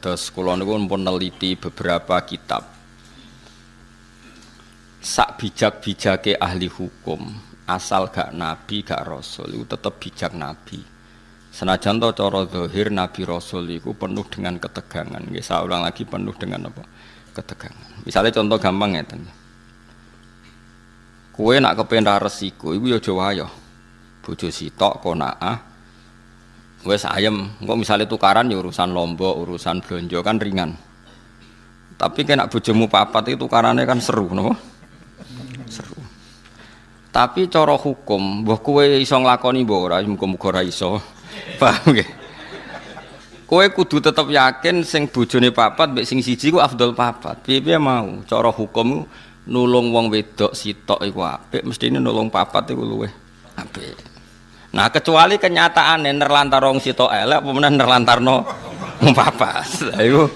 Kados kula niku pun neliti beberapa kitab. Sak bijak-bijake ahli hukum, asal gak nabi gak rasul iku tetep bijak nabi. Senajan to cara zahir nabi rasul iku penuh dengan ketegangan. Nggih saulang lagi penuh dengan apa? Ketegangan. Misalnya contoh gampang ngeten. Kowe nak kepen ra resiko iku ya aja wayoh. Bojo sitok konaah wis ayem, engko misale tukaran ya urusan lombok, urusan blonjo kan ringan. Tapi kena bojomu papat itu tukarane kan seru, napa? Seru. Tapi cara hukum, mbah kowe iso nglakoni mbah ora, muga-muga ora iso. Paham nggih? Kowe kudu tetep yakin sing bojone papat mbek sing siji ku afdol papat. Piye-piye mau, cara hukum nulung wong wedok sitok iku apik, mestine nulung papat iku luwih apik. Nah kecuali kenyataannya nerlantar wong sitok elek apa meneh nerlantarno wong papat. Ayo.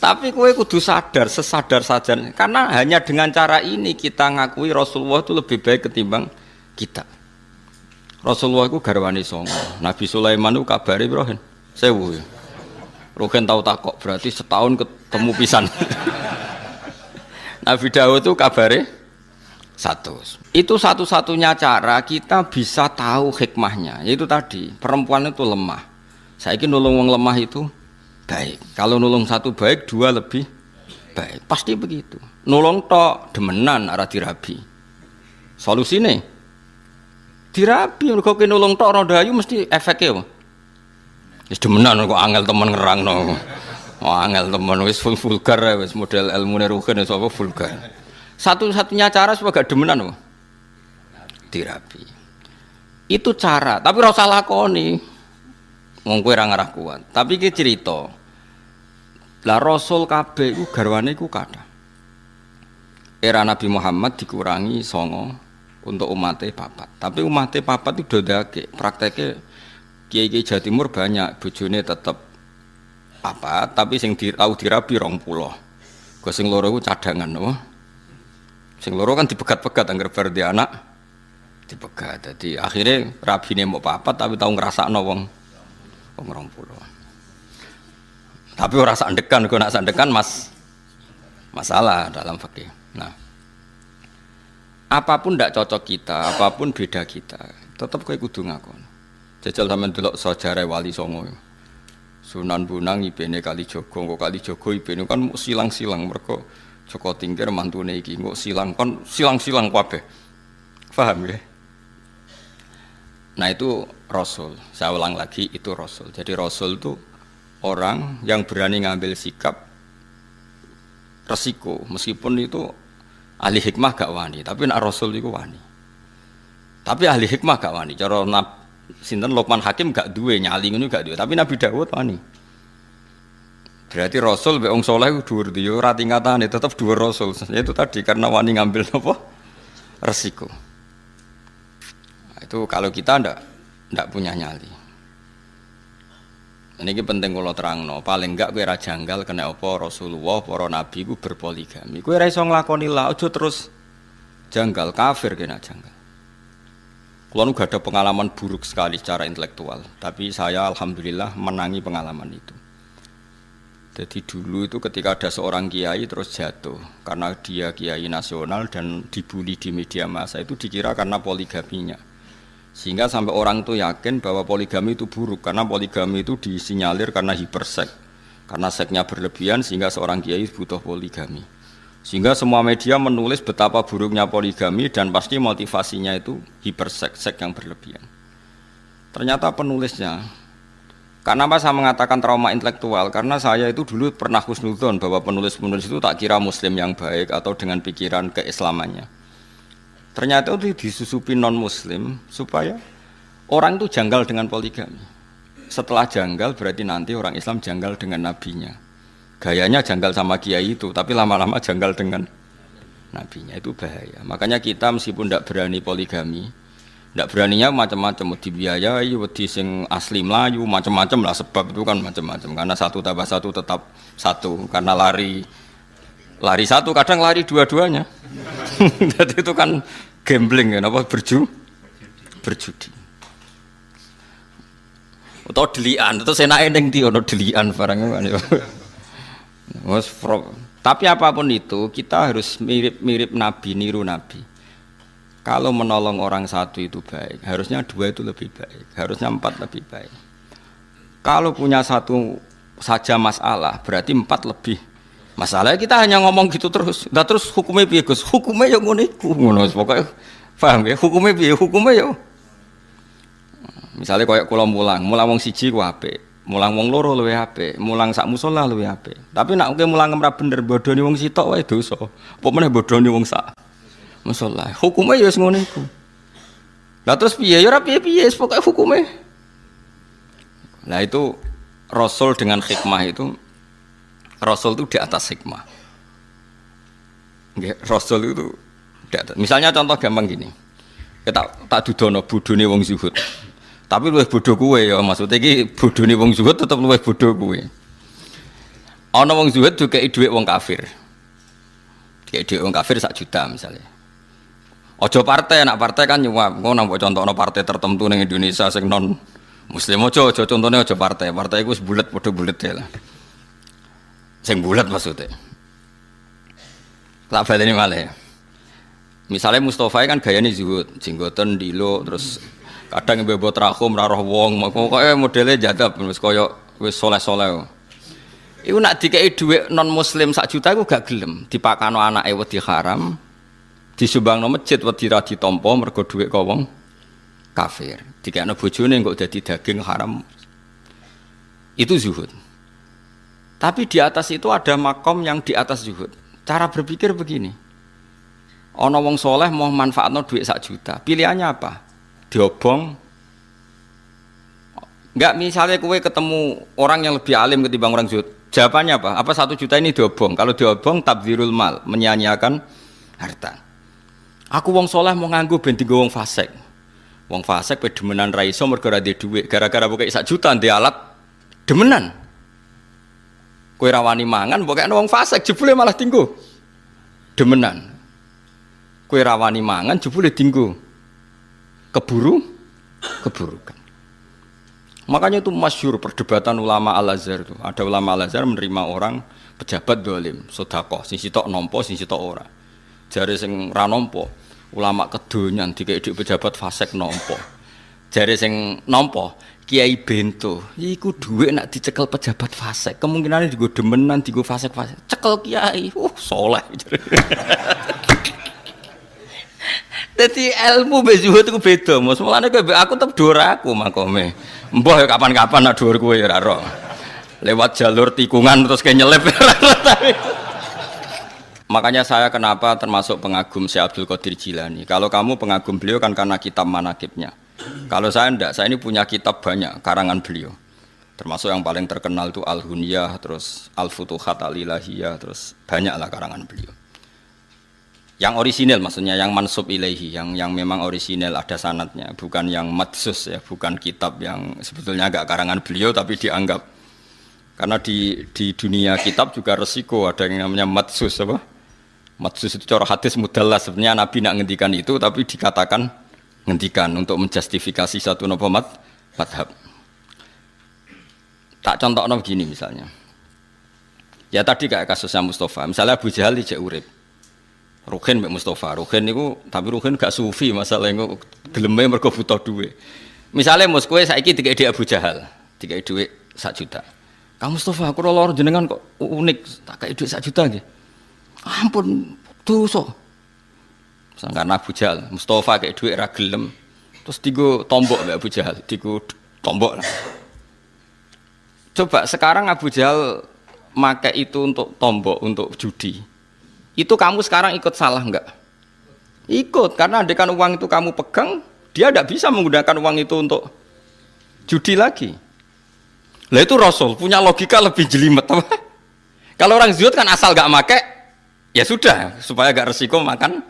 Tapi kowe kudu sadar, sesadar saja karena hanya dengan cara ini kita ngakui Rasulullah itu lebih baik ketimbang kita. Rasulullah itu garwane songo. Nabi Sulaiman itu kabare Ibrahim 1000 ya. Rogen tau takok berarti setahun ketemu pisan. Nabi Daud itu kabare 100. Itu satu-satunya cara kita bisa tahu hikmahnya. Yaitu tadi, perempuan itu lemah. Saiki nulung wong lemah itu baik. Kalau nulung satu baik, dua lebih baik. Pasti begitu. Nulung tok demenan ora dirabi. Solusine dirabi. Mergo nulung tok ora dayu mesti efeknya apa? Wis demenan kok angel temen ngerangno. Oh, angel temen wis vulgar wis model ilmune rugen wis apa vulgar. Satu-satunya cara supaya gak demenan loh dirabi. Itu cara, tapi ora usah lakoni. Wong kowe ora ngarah kuat. Tapi iki cerita. Lah Rasul kabeh iku garwane iku kathah. Era Nabi Muhammad dikurangi 9 untuk umatnya papat. Tapi umatnya papat itu dodake. Prakteknya kiai-kiai Jawa Timur banyak bojone tetep papat, tapi sing tau dirabi 20. Go sing loro iku cadangan loh. Sing loro kan dipegat-pegat anggar bar di anak dipegat. Jadi akhirnya rabine mau papat tapi tahu ngrasakno wong 20. Tapi ora sandekan, kok nak sandekan masalah dalam fikih. Nah, apapun ndak cocok kita, apapun beda kita, tetap kowe kudu ngakon. Jajal sampean delok sejarah Wali Songo. Sunan Bonang ibene Kalijogo, kok Kalijogo ibene kan silang-silang mergo Joko Tingkir mantune iki kok silang kabeh. Paham ya? Nah itu Rasul. Saya ulang lagi itu Rasul. Jadi Rasul itu orang yang berani ngambil sikap resiko meskipun itu ahli hikmah gak wani, tapi nak Rasul itu wani. Tapi ahli hikmah gak wani. Cara sinten Luqman Hakim gak duwe nyali ngono gak duwe, tapi Nabi Daud wani. Berarti Rasul be wong saleh dhuwur dia ora tingkatane tetep dhuwur Rasul. Itu tadi karena wani ngambil apa? Resiko. Nah, itu kalau kita ndak punya nyali. Ini penting kalau terangno, paling enggak kowe ra janggal kena apa Rasulullah para nabi ku berpoligami. Kowe ra iso nglakoni la aja terus janggal kafir kena janggal. Kulo nu gak ada pengalaman buruk sekali secara intelektual, tapi saya alhamdulillah menangi pengalaman itu. Jadi dulu itu ketika ada seorang kiai terus jatuh karena dia kiai nasional dan dibully di media massa itu dikira karena poligaminya. Sehingga sampai orang itu yakin bahwa poligami itu buruk karena poligami itu disinyalir karena hiperseks. Karena seksnya berlebihan sehingga seorang kiai butuh poligami. Sehingga semua media menulis betapa buruknya poligami dan pasti motivasinya itu hiperseks, seks yang berlebihan. Ternyata penulisnya kenapa saya mengatakan trauma intelektual? Karena saya itu dulu pernah husnudzon bahwa penulis-penulis itu tak kira muslim yang baik atau dengan pikiran keislamannya. Ternyata itu disusupi non-muslim supaya orang itu janggal dengan poligami. Setelah janggal berarti nanti orang Islam janggal dengan nabinya. Gayanya janggal sama kiai itu, tapi lama-lama janggal dengan nabinya, itu bahaya. Makanya kita meskipun tidak berani poligami, tidak beraninya macam-macam, dibiayai, wedi sing asli Melayu, macam-macam lah sebab itu kan macam-macam. Karena 1 tambah 1 tetap 1, karena lari 1 kadang lari dua-duanya. Jadi itu kan gambling kan, apa berjudi. Atau delian, atau senake ning ndi ono delian barangnya kan. Tapi apapun itu kita harus mirip-mirip Nabi, niru Nabi. Kalau menolong orang satu itu baik, harusnya dua itu lebih baik, harusnya empat lebih baik. Kalau punya satu saja masalah, berarti empat lebih masalah. Kita hanya ngomong gitu terus. Nah, terus hukumnya piye Gus? Hukumnya ya ngono iku, ngono pokoknya. Paham ya? Hukumnya piye? Hukumnya ya. Misalnya koyo kula mulang wong siji ku apik. Mulang wong loro luwih apik, mulang sak musala luwih apik. Tapi nek mulang ora bener bodoni wong sitok wae dosa. Apa meneh bodoni wong sak musala. Hukume ya wis ngono iku. Lah terus piye? Ya ora piye-piye, pokoke hukume. Nah itu Rasul dengan hikmah itu, Rasul itu di atas hikmah. Nggih, Rasul itu di atas. Misalnya contoh gampang gini. Kita tak dudono bodone wong zuhud. Tapi luwih bodho kowe ya, maksudnya iki bodhone wong zuhud tetep luwih bodho kowe. Ana wong zuhud dikeki dhuwit wong kafir. Dikeki dhuwit wong kafir 1 juta misalnya. Aja partai, nak partai kan nyuwap. Engko nang contohno partai tertentu ning Indonesia sing non muslim aja contone aja partai. Partai iku wis bulet padha bulet lah. Sing bulet maksudnya. Tak baleni malih. Misalnya Mustafa kan gayane zuhud, jenggoten dilo terus kadang mbebot rahum ra roh wong, pokoke modele jadab wis kaya wis soleh-soleh. Iku nak dikeki dhuwit non muslim 1 juta iku gak gelem, dipakano anake wedi haram, disumbangno masjid wedi ra ditampa mergo dhuwit ka wong kafir. Dikekno bojone kok dadi daging haram. Itu zuhud. Tapi di atas itu ada makom yang di atas zuhud. Cara berpikir begini. Ana wong soleh mau manfaatno dhuwit 1 juta. Pilihannya apa? Diobong. Enggak, misalnya kowe ketemu orang yang lebih alim ketimbang orang zuhud. Jawabannya apa? Apa 1 juta ini diobong? Kalau diobong tabdzirul mal, menyia-nyiakan harta. Aku wong soleh mau nganggo ben dienggo wong fasik. Wong fasik pe demenan ra iso mergo ra duwe dhuwit. Gara-gara pokoke 1 juta ndek alat demenan. Kowe ra wani mangan pokoke wong fasik jebule malah dienggo demenan. Kowe ra wani mangan jebule dienggo keburukan. Makanya itu masyhur perdebatan ulama Al-Azhar itu. Ada ulama Al-Azhar menerima orang pejabat dolim, sedekah, sing sitok nampa, sing sitok ora. Jare sing ra nampa, ulama kedonyan dikek pejabat fasik nampa. Jare sing nampa, Kiai Bento, iku dhuwit nak dicekel pejabat fasik, kemungkinane dienggo demenan, dienggo fasik-fasik. Cekel kiai, saleh. Dadi ilmu mbek zuhud iku beda, Mas. Mulane kowe aku tetep dhuwur aku makome. Mbah ya kapan-kapan nak dhuwur kowe ya ora ro. Lewat jalur tikungan terus kayak nyelip. Makanya saya kenapa termasuk pengagum Syekh Abdul Qadir Jilani. Kalau kamu pengagum beliau kan karena kitab manakibnya. Kalau saya enggak, saya ini punya kitab banyak karangan beliau. Termasuk yang paling terkenal itu Al-Hunyah, terus Al-Futuhat Al-Ilahiyah, terus banyaklah karangan beliau. Yang orisinil maksudnya, yang mansub ilaihi, yang memang orisinil ada sanadnya, bukan yang madsus ya, bukan kitab yang sebetulnya agak karangan beliau tapi dianggap. Karena di dunia kitab juga resiko ada yang namanya madsus apa? Madsus itu cara hadis mudallas, sebenarnya Nabi nak ngendikan itu tapi dikatakan ngendikan untuk menjustifikasi satu madhab. Tak contohnya begini misalnya. Ya tadi kayak kasusnya Mustafa, misalnya Abu Jahal dijak urip. Ruhin mbek Mustafa, Ruhin niku tapi Ruhin gak sufi masalah niku geleme mergo butuh duit. Misale mus kowe saiki dikek Abu Jahal, dikek duit 1 juta. Kang Mustafa, kula loro jenengan kok unik, tak kei duit 1 juta nggih. Ampun, dosa. Sangkan Abu Jahal, Mustafa kei duit ra gelem. Terus digo tombok mbek Abu Jahal, digo tombok lah. Coba sekarang Abu Jahal make itu untuk tombok, untuk judi. Itu kamu sekarang ikut salah enggak? Ikut, karena andekan uang itu kamu pegang, dia tidak bisa menggunakan uang itu untuk judi lagi. Lah itu Rasul punya logika lebih jelimet. Kalau orang zuhud kan asal enggak make, ya sudah, supaya enggak resiko makan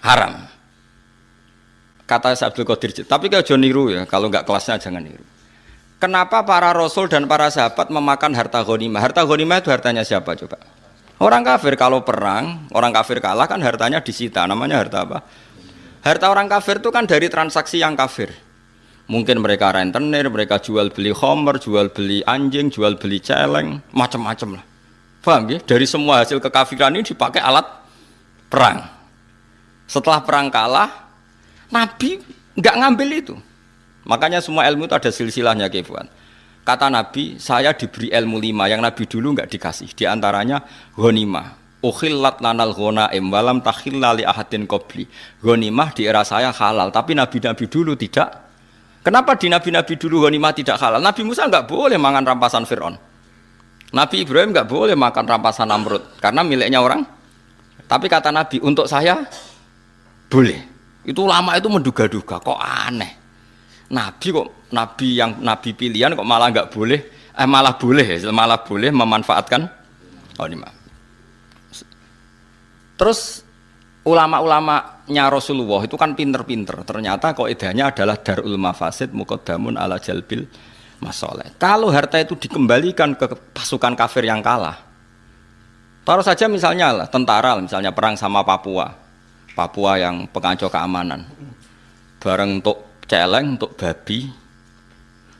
haram. Kata Abdul Qadir, tapi kalau jangan niru ya, kalau enggak kelasnya jangan niru. Kenapa para Rasul dan para sahabat memakan harta ghanimah? Harta ghanimah itu hartanya siapa coba? Orang kafir kalau perang, orang kafir kalah kan hartanya disita, namanya harta apa? Harta orang kafir itu kan dari transaksi yang kafir. Mungkin mereka rentenir, mereka jual beli khamr, jual beli anjing, jual beli celeng, macam-macam lah. Paham ya? Dari semua hasil kekafiran ini dipakai alat perang. Setelah perang kalah, Nabi nggak ngambil itu. Makanya semua ilmu itu ada silsilahnya, Kefuan. Kata Nabi, saya diberi ilmu 5 yang Nabi dulu nggak dikasih. Di antaranya ghanimah. Ukhillat lanal ghanaim walam takhilla li ahadin qabli. Ghanimah di era saya halal, tapi nabi-nabi dulu tidak. Kenapa di nabi-nabi dulu ghanimah tidak halal? Nabi Musa enggak boleh makan rampasan Firaun. Nabi Ibrahim enggak boleh makan rampasan Namrud karena miliknya orang. Tapi kata Nabi, untuk saya boleh. Itu ulama itu menduga-duga, kok aneh. Nabi kok nabi pilihan kok malah enggak boleh, malah boleh memanfaatkan ghanimah. Terus ulama-ulamanya Rasulullah itu kan pinter-pinter. Ternyata kaidahnya adalah darul mafasid muqaddamun ala jalbil masoleh. Kalau harta itu dikembalikan ke pasukan kafir yang kalah, taruh saja misalnya lah tentara, misalnya perang sama Papua yang pengacau keamanan, bareng untuk celeng, untuk babi,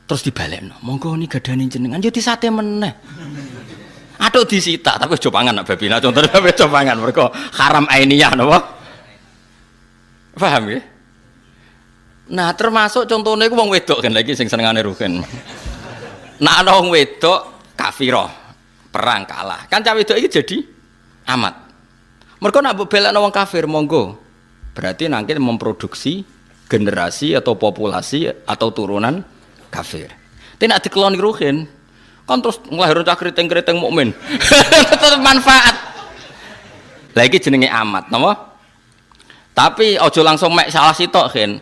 terus dibalekno. Monggo ini gadane jenengan, yo disate meneh. Aduh disita, tapi coba pangan nak babi. Nah contohnya babi coba pangan, mereka haram ainiyah, napa? Paham ya? Nah termasuk contohnya itu wong wedok kan lagi sing senengane rugen. Nah ana wong wedok kafirah, perang kalah. Kan cah wedok iki jadi amat. Mereka nak belakno wong kafir monggo. Berarti nanti memproduksi generasi atau populasi atau turunan kafir. Tidak dikeloni rugen. Kan terus nglahirin cah keriting-keriting mukmin. Tetep manfaat. Lagi jenenge amat, napa? Tapi ojo langsung mek salah sitok kan.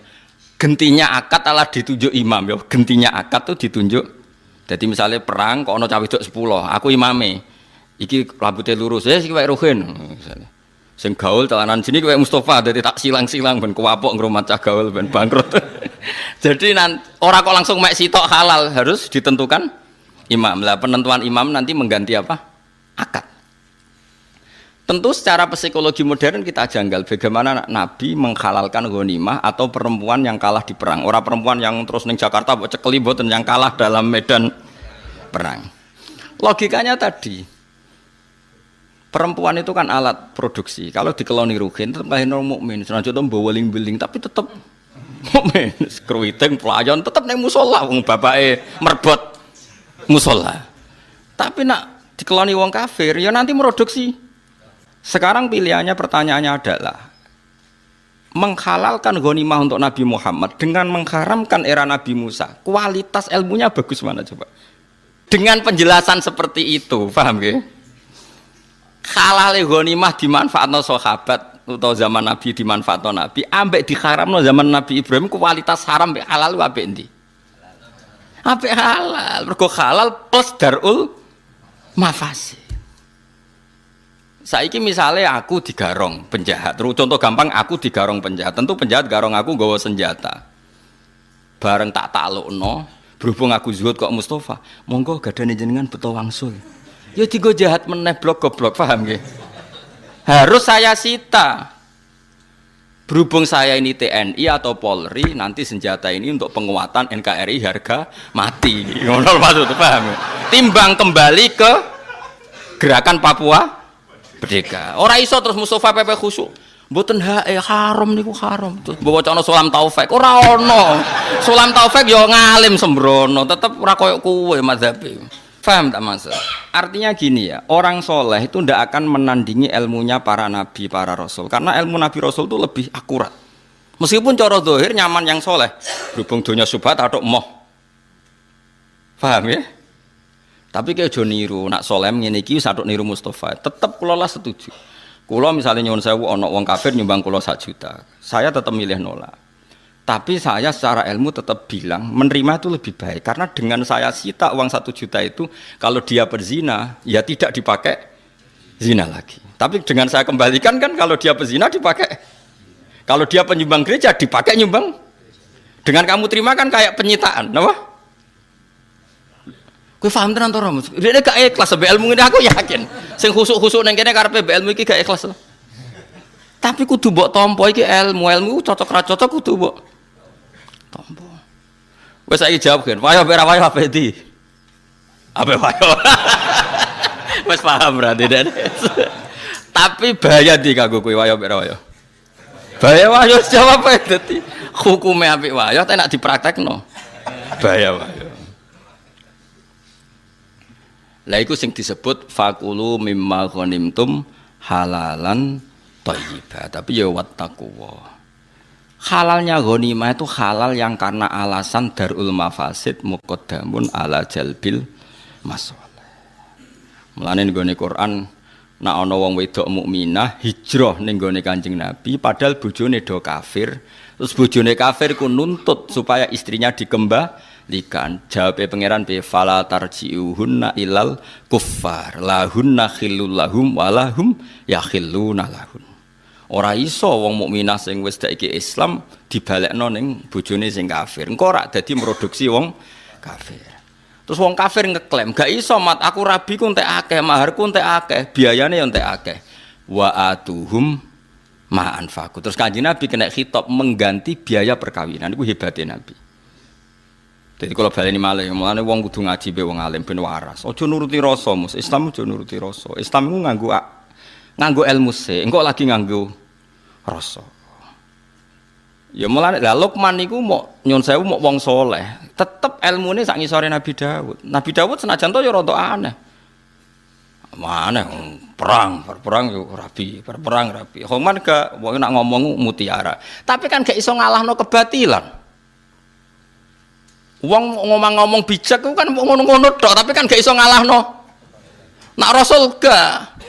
Gentinya akad adalah ditunjuk imam ya. Gentinya akad tuh ditunjuk. Jadi misalnya perang kok ana cah wedok 10, aku imame. Iki rambutnya lurus, iki wae ruhin. Sing gaul celanan sini kayak Mustafa, jadi tak silang-silang ben kuwapok ngrumat cah gaul ben bangkrut. Jadi orang kok langsung mek sitok halal, harus ditentukan imam. Lah penentuan imam nanti mengganti apa? Akad. Tentu secara psikologi modern kita janggal bagaimana Nabi menghalalkan ghanimah atau perempuan yang kalah di perang. Orang perempuan yang terus ning Jakarta mbok cekeli mboten yang kalah dalam medan perang. Logikanya tadi perempuan itu kan alat produksi. Kalau dikeloni rugen tetap lahir mukmin. Senajan to mbawa weling-weling tapi tetap mukmin. Kruwiting pelayan tetap ning musala wong bapake merbot musola. Tapi nak dikeloni wong kafir ya nanti produksi. Sekarang pilihannya, pertanyaannya adalah menghalalkan ghanimah untuk Nabi Muhammad dengan mengharamkan era Nabi Musa. Kualitas ilmunya bagus mana coba? Dengan penjelasan seperti itu, paham ya? Halal ghanimah dimanfaatno sahabat atau zaman Nabi dimanfaatno Nabi, ambek diharamno zaman Nabi Ibrahim, kualitas haram ambek halal ambek endi? Apik halal, mergo halal plus darul mafasid. Saiki misalnya aku digarong penjahat, contoh gampang aku digarong penjahat, tentu penjahat garong aku nggawa senjata. Bareng tak taklukno, berhubung aku zuhud kok Mustafa, monggo gadane jenengan beto wangsul. Ya digo jahat meneh blok goblok, paham nggih? Harus saya sita. Berhubung saya ini TNI atau Polri, nanti senjata ini untuk penguatan NKRI harga mati. Ngono maksud paham? Timbang kembali ke gerakan Papua Merdeka. Ora iso terus Mustafa PP khusyuk. Mboten haram niku haram. Terus bawa cono Sulam Taufik. Ora ono. Sulam Taufik yo ngalim sembrono, tetep ora koyo kowe mazhabe. Paham tak Mas? Artinya gini ya, orang soleh itu tidak akan menandingi ilmunya para nabi, para rasul. Karena ilmu nabi rasul itu lebih akurat. Meskipun cara zahir nyaman yang soleh, berhubung dunia subhat atau moh. Paham ya? Tapi kayak jo niru, nak soleh ngene iki sadok niru Mustafa. Tetap kula lah setuju. Kula misalnya nyuwun sewu ana wong kafir nyumbang kula 1 juta. Saya tetap milih nolak. Tapi saya secara ilmu tetap bilang menerima itu lebih baik karena dengan saya sita uang 1 juta itu kalau dia berzina ya tidak dipakai zina lagi. Tapi dengan saya kembalikan kan kalau dia berzina dipakai, kalau dia penyumbang gereja dipakai nyumbang. Dengan kamu terima kan kayak penyitaan, apa? Kowe paham tenan to ora? Dia gak ikhlas be ilmu ini aku yakin. Sing khusuk-khusuk nang kene karepe be ilmu iki gak ikhlas. Tapi kudu mbok tampa iki ilmu cocok ra cocok kudu mbok tampa. Wes saiki jawab kan. Wayo ora wayo apa iki? Apa wayo? Wes paham berarti dan. Tapi bahaya di kanggo kowe wayo mek wayo. Bahaya wayo jawab ae dadi hukume apik wayo tak nak dipraktekno. Bahaya wayo. Lah iku sing disebut fakulu mimma ghanimtum halalan thayyibah. Tapi ya wattaqwa. Halalnya ghanimah itu halal yang karena alasan darul mafasid muqaddamun ala jalbil masalih. Mulane nggone Quran nek ana wong wedok mukminah hijrah ning gone Kanjeng Nabi padahal bojone do kafir, terus bojone kafir ku nuntut supaya istrinya dikembalikan. Jawabe pangeran bi fala tarji'uhunna ilal kuffar lahunna khillul lahum walahum yakhilluna lahun. Ora iso wong mukminah sing wis saiki Islam dibalekno ning bojone sing kafir. Engko ora dadi produksi wong kafir. Terus wong kafir ngeklaim, gak iso mat aku rabi ku entek akeh, maharku entek akeh, biayane yo entek akeh. Wa atuhum ma anfaqu. Terus Kanjeng Nabi kena khitab mengganti biaya perkawinan. Iku hebate Nabi. Jadi kalau baleni malih, mulane wong kudu ngaji be wong alim ben waras. Aja nuruti rasa, Mus. Islam aja nuruti rasa. Islam iku nganggo ilmu sik, engko lagi nganggo rasa. Ya mulane lah Luqman niku mok nyun sewu mok wong saleh, tetep ilmune sak ngisore Nabi Daud. Nabi Daud senajan to ya rada aneh. Mana perang yo rabi, perang rabi. Luqman gak wong nak ngomong mutiara. Tapi kan gak iso ngalahno kebatilan. Wong ngomong bijak ku kan ngono-ngono tok, tapi kan gak iso ngalahno. Nak Rasul gak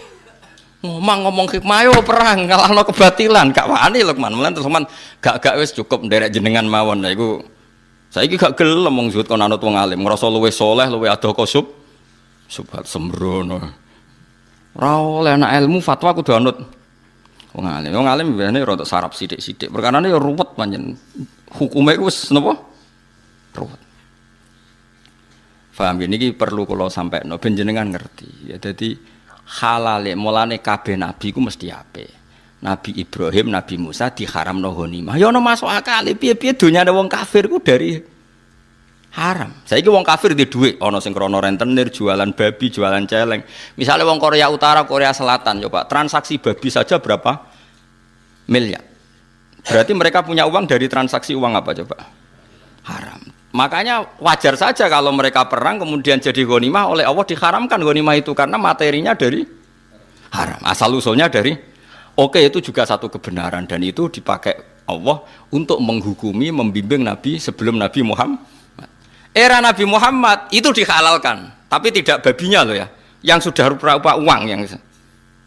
ngomong hikmah yo perang ngalahno kebatilan gak wani Luqman. Mulane terus Luqman gak wis cukup nderek jenengan mawon. Lah iku saiki gak gelem wong zuhud kon anut wong alim, ngrasa luwih saleh, luwih adoh kosub subhat sembrono. Ora oleh ana ilmu fatwa kudu anut wong alim. Wong alim biasane rada sarap sithik-sithik. Perkarane yo ruwet pancen. Hukume iku wis napa? Ruwet. Paham niki perlu kula sampekno ben jenengan ngerti. Ya dadi halale mulane kabeh nabi ku mesti apik. Nabi Ibrahim, Nabi Musa diharamno ghanimah. Ya ana masuk akal, piye-piye donyane wong kafir ku dari haram. Saiki wong kafir di dhuwit, ana sing krana rentenir, jualan babi, jualan celeng. Misalnya wong Korea Utara, Korea Selatan, coba transaksi babi saja berapa miliar. Berarti mereka punya uang dari transaksi uang apa coba? Haram. Makanya wajar saja kalau mereka perang kemudian jadi ghanimah oleh Allah diharamkan ghanimah itu karena materinya dari haram. Asal usulnya dari itu juga satu kebenaran dan itu dipakai Allah untuk menghukumi, membimbing Nabi sebelum Nabi Muhammad. Era Nabi Muhammad itu dihalalkan, tapi tidak babinya loh ya, yang sudah rupa-rupa uang yang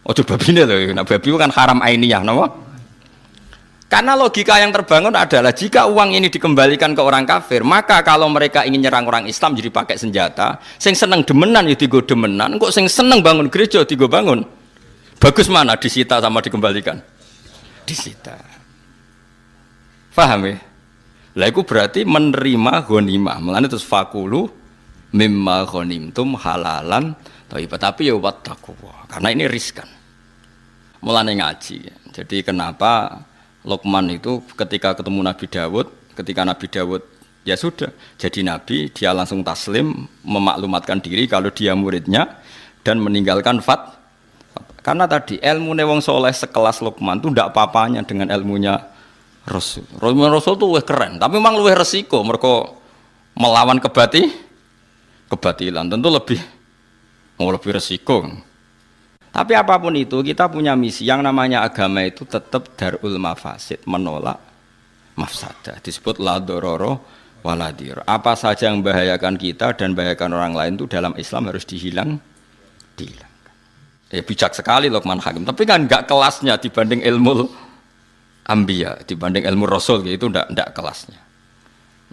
babinya loh. Nah, babi itu kan haram ainiyah, no? Karena logika yang terbangun adalah jika uang ini dikembalikan ke orang kafir, maka kalau mereka ingin nyerang orang Islam jadi pakai senjata, sing seneng demenan ya digo demenan, kok sing seneng bangun gereja digo bangun. Bagus mana disita sama dikembalikan? Disita. Paham ya? Lah itu berarti menerima ghanimah. Mulane terus fakulu mimma ghanimtum halalan thayyibah. Tapi ya wattaqwa. Karena ini riskan. Mulane ngaji. Jadi kenapa Luqman itu ketika ketemu Nabi Daud, ketika Nabi Daud ya sudah jadi nabi, dia langsung taslim, memaklumatkan diri kalau dia muridnya dan meninggalkan karena tadi ilmu wong soleh sekelas Luqman itu tidak apa-apanya dengan ilmunya Rasul. Rasul itu lebih keren, tapi memang lebih resiko mereka melawan kebatilan tentu lebih resiko. Tapi apapun itu kita punya misi yang namanya agama itu tetap darul mafasid, menolak mafsadah. Disebut la dororo waladir. Apa saja yang membahayakan kita dan membahayakan orang lain itu dalam Islam harus dihilangkan. Bijak sekali Luqman Hakim. Tapi kan enggak kelasnya dibanding ilmu Ambiya, dibanding ilmu Rasul gitu, enggak kelasnya.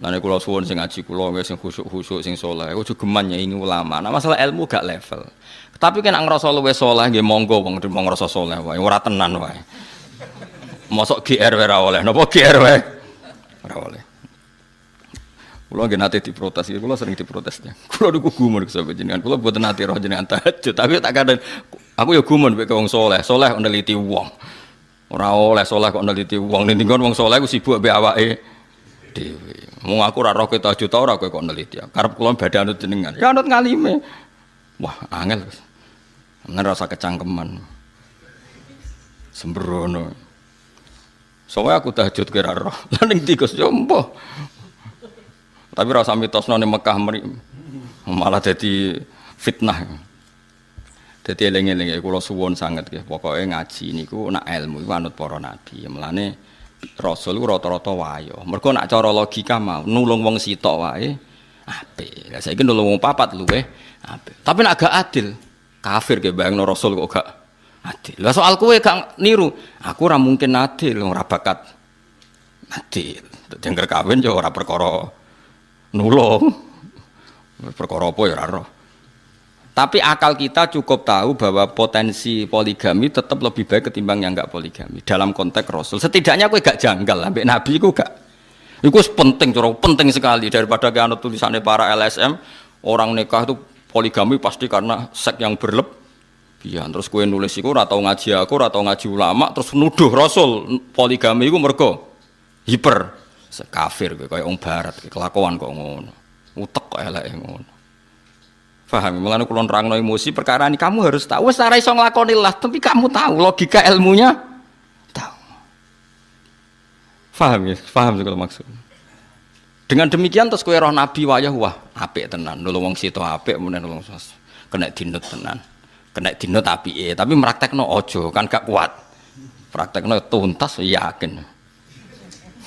Nah, kula suwun sing ngaji kula sing khusyuk-khusyuk sing saleh, ojo geman nyengi ulama. Nah, masalah ilmu gak level. Tapi kan ngrasa luwih saleh nggih monggo wong ngrasa saleh wae, ora tenan wae. Mosok GR wae ora oleh. Napa GR wae? Ora oleh. Kula nggih nate diprotes, kula sering diprotes. Kula niku gumun sahabat jenengan. Kula mboten nate roh jenengan tahajud, tapi tak kadang aku ya gumun mek wong saleh. Saleh neliti wong. Ora oleh saleh kok neliti wong. Ning wong saleh ku sibuk mbek awake dhewe. Mung aku ora roh tahajud ta ora kowe kok neliti. Karep kula badhe anut jenengan. Ya anut ngalime. Wah, angel. Ngerasa kecangkeman. Sembrono. Soalnya aku tahajud kira roh. Lah ning tikus yo mbah. Tapi rasa mitosno ning Mekah malah jadi fitnah. Dadi eling-eling kula suwun sanget nggih. Pokoke ngaji niku nak ilmu iku anut para nabi. Mulane rasul ku rata-rata wayo. Mergo nak cara logika mau nulung wong sitok wae apik. Lah saiki nulung wong papat luweh apik. Tapi nak gak adil, kafir ge bayangno rasul kok gak adil. Lah soal kowe gak niru, aku ora mungkin adil, ora bakat adil. Dadi kawin yo ora perkara nulung. Perkara apa ya ora roh. Tapi akal kita cukup tahu bahwa potensi poligami tetap lebih baik ketimbang yang enggak poligami dalam konteks Rasul. Setidaknya kowe gak janggal ambek Nabi iku gak. Iku penting, cara penting sekali daripada kanut tulisannya para LSM orang nikah itu poligami pasti karena seks yang berlebihan. Terus kowe nulis iku ora tau ngaji aku, ora tau ngaji ulama terus nuduh Rasul poligami iku mergo hiper kafir kowe kaya wong barat kelakuan kok ngono. Utek kok eleke ngono. Paham, mulane kula nerangno emosi perkara ini kamu harus tahu wis ora iso nglakoni lah, tapi kamu tahu logika ilmunya tahu. Paham ya? Paham segala maksud. Dengan demikian terus kowe roh nabi wayah wah apik tenan, nulung wong sito apik meneh nulung sos. Kena dinut tenan. Kena dinut apike, tapi praktekno aja kan gak kuat. Praktekno tuntas yakin.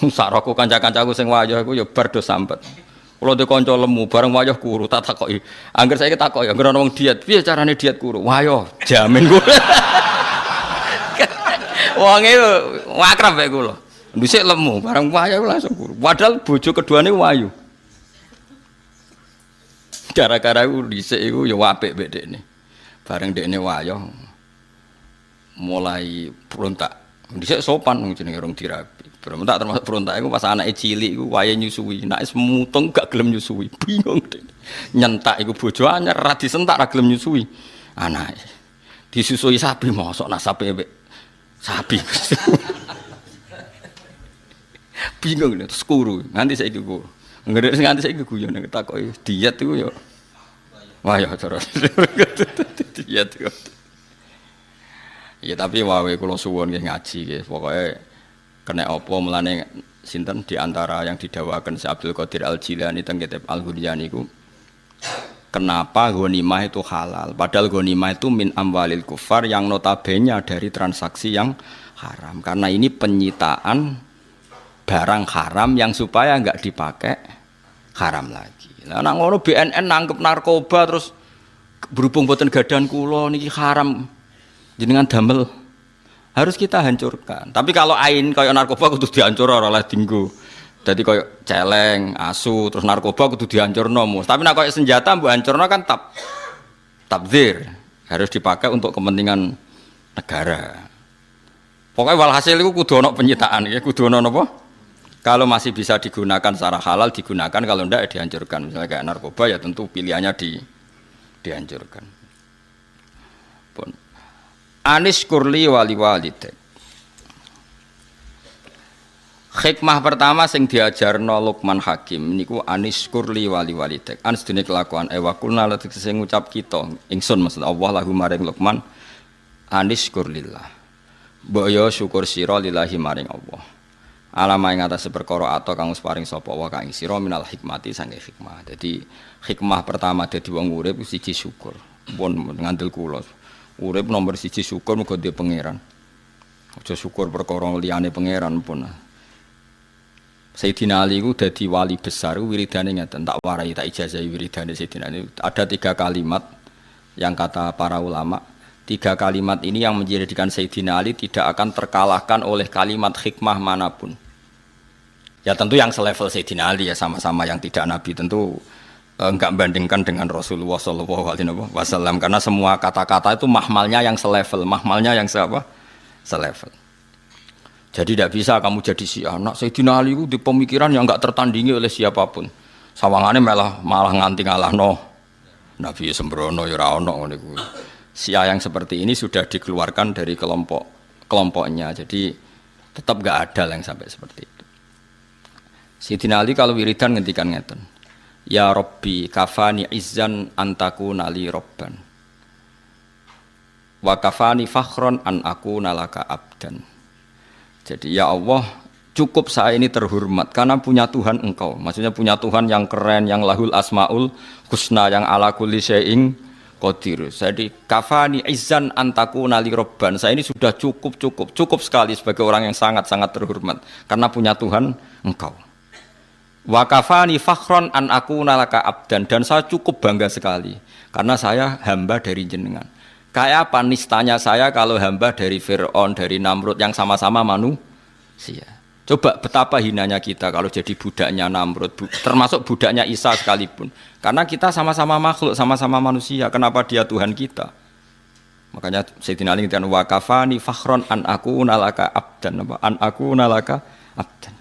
Saroko kanca-kancaku sing wayah iku ya bar do sampet. Kalau dia konco lemu, bareng wayah kuru, tak takoki. Angger saya takoki, angger ana wong diet, piye carane diet kuru? Wayah, jamin kula. Wonge akrab bae kula. Dhisik lemu, bareng wayah langsung kuru. Padahal bojo keduane wayu. Gara-gara iku dhisik iku ya apik mek dekne. Bareng dekne wayah mulai berontak. Dhisik sopan jenenge urung dirabi. Berontak termasuk berontak iku pas anake cilik iku wayahe nyusui. Nek wis mutung gak gelem nyusui. Bingung dekne. Nyentak iku bojo anyar ra disentak ra gelem nyusui. Anake disusui sapi mosok nasabe mbek sapi. Bingung terus kuru. Nganti saiki kuru. Nganti saiki guyon nek takoki diet iku ya wah ya cara diet iku. Ya tapi wae kula suwun nggih ngaji nggih pokoke kena apa mulane sinten di antara yang didakwakan Syekh Abdul Qadir Al-Jilani teng kitab Al-Ghuniyah niku kenapa ghanimah itu halal padahal ghanimah itu min amwalil kufar yang notabene dari transaksi yang haram karena ini penyitaan barang haram yang supaya enggak dipakai haram lagi. Lah nek ngono BNN nangkep narkoba terus berhubung boten gadan kula niki haram jenengan damel harus kita hancurkan. Tapi kalau ain kaya narkoba kudu dihancur ora oleh dinggo. Dadi kaya celeng, asu, terus narkoba kudu dihancurno. Tapi nek kaya senjata mbok hancurno kan tabdzir. Harus dipakai untuk kepentingan negara. Pokoknya walhasil itu kudu ana penyitaan ya, kudu ana napa? Kalau masih bisa digunakan secara halal digunakan, kalau ndak ya dihancurkan. Misalnya kayak narkoba ya tentu pilihannya dihancurkan. Pun Anis kurli wali walidak. Hikmah pertama sing diajarno Luqman Hakim niku anis kurli wali walidak. Anis dene kelakuan wa kulna lan sing ngucap kita ingsun maksud Allah lahu maring Luqman anis kurlillah. Mbok yo syukur sira lillahi maring Allah. Alama ing atase perkara ato kang wis paring sapa wa kang sira minal hikmati sange hikmah. Jadi hikmah pertama dadi wong urip siji syukur. Pun ngandel kula. Urip nomor siji syukur muga dhewe pangeran. Aja syukur perkara liyane pangeran pun. Sayyidina Ali ku dadi wali besar wiridane ngeten tak warai tak ijazahi wiridane Sayyidina Ali. Ada 3 kalimat yang kata para ulama, 3 kalimat ini yang menjadikan Sayyidina Ali tidak akan terkalahkan oleh kalimat hikmah manapun. Ya tentu yang selevel Sayyidina Ali ya sama-sama yang tidak nabi tentu enggak bandingkan dengan Rasulullah SAW karena semua kata-kata itu mahmalnya yang selevel, mahmalnya yang selevel. Jadi tidak bisa kamu jadi si anak Sayyidina Ali itu di pemikiran yang enggak tertandingi oleh siapapun. Sawangane malah nganti ngalahno Nabi sembrono ya ora ono ngene kuwi. Sia yang seperti ini sudah dikeluarkan dari kelompoknya. Jadi tetap enggak ada yang sampai seperti itu. Sayyidina Ali kalau wiridan ngendikan ngeten. Ya Rabbi kafani izzan antaku nali robban. Wa kafani fakhron an aku nalaka abdan. Jadi ya Allah, cukup saya ini terhormat karena punya Tuhan Engkau. Maksudnya punya Tuhan yang keren, yang lahul asmaul husna, yang ala kulli syai'in qadir. Jadi kafani izzan antaku nali robban. Saya ini sudah cukup sekali sebagai orang yang sangat terhormat karena punya Tuhan Engkau. Wa kafani fakhron an aku nalaka abdan, dan saya cukup bangga sekali karena saya hamba dari jenengan. Kayak apa nistanya saya kalau hamba dari Fir'aun, dari Namrud yang sama-sama manusia. Coba betapa hinanya kita kalau jadi budaknya Namrud, termasuk budaknya Isa sekalipun. Karena kita sama-sama makhluk, sama-sama manusia. Kenapa dia Tuhan kita? Makanya Sayyidina Ali ngintikan wa kafani fakhron an aku nalaka abdan. An aku nalaka abdan.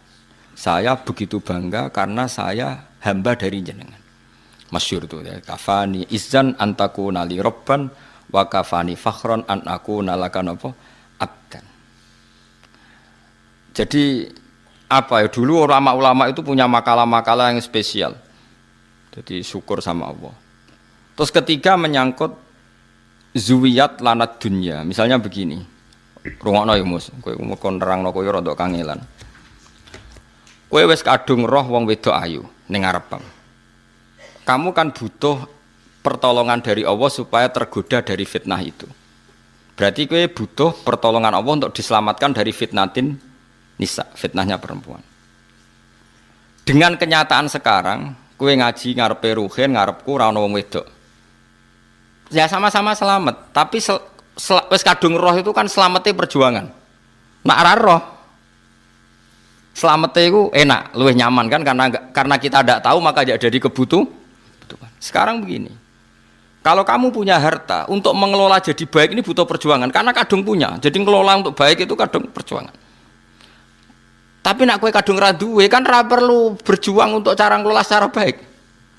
Saya begitu bangga karena saya hamba dari jenengan. Masyhur tuh ya. Kafani izzan antaku nali robban wa kafani fakhron an aku nalaka abdan. Jadi apa ya, dulu ulama-ulama itu punya makalah-makalah yang spesial. Jadi syukur sama Allah. Terus ketiga menyangkut zuwiyat lanat dunya. Misalnya begini. Rungokno ya Mus, kowe kon nerangno kowe rada kangelan. Kowe wis kadung roh wong wedok ayu ning ngarepmu. Kamu kan butuh pertolongan dari Allah supaya tergoda dari fitnah itu. Berarti kowe butuh pertolongan Allah untuk diselamatkan dari fitnatin nisa, fitnahnya perempuan. Dengan kenyataan sekarang, kowe ngaji ngarepe ruhin, ngarepku ora ono wong wedok. Ya sama-sama selamat, tapi wis kadung roh itu kan selamate perjuangan. Nak ora roh, selamate iku enak, luwih nyaman kan karena kita tidak tahu maka jadi kebutuhan. Sekarang begini. Kalau kamu punya harta, untuk mengelola jadi baik ini butuh perjuangan. Karena kadung punya, jadi mengelola untuk baik itu kadung perjuangan. Tapi nak kue kadung raduwe kan ra perlu berjuang untuk cara ngelola secara baik.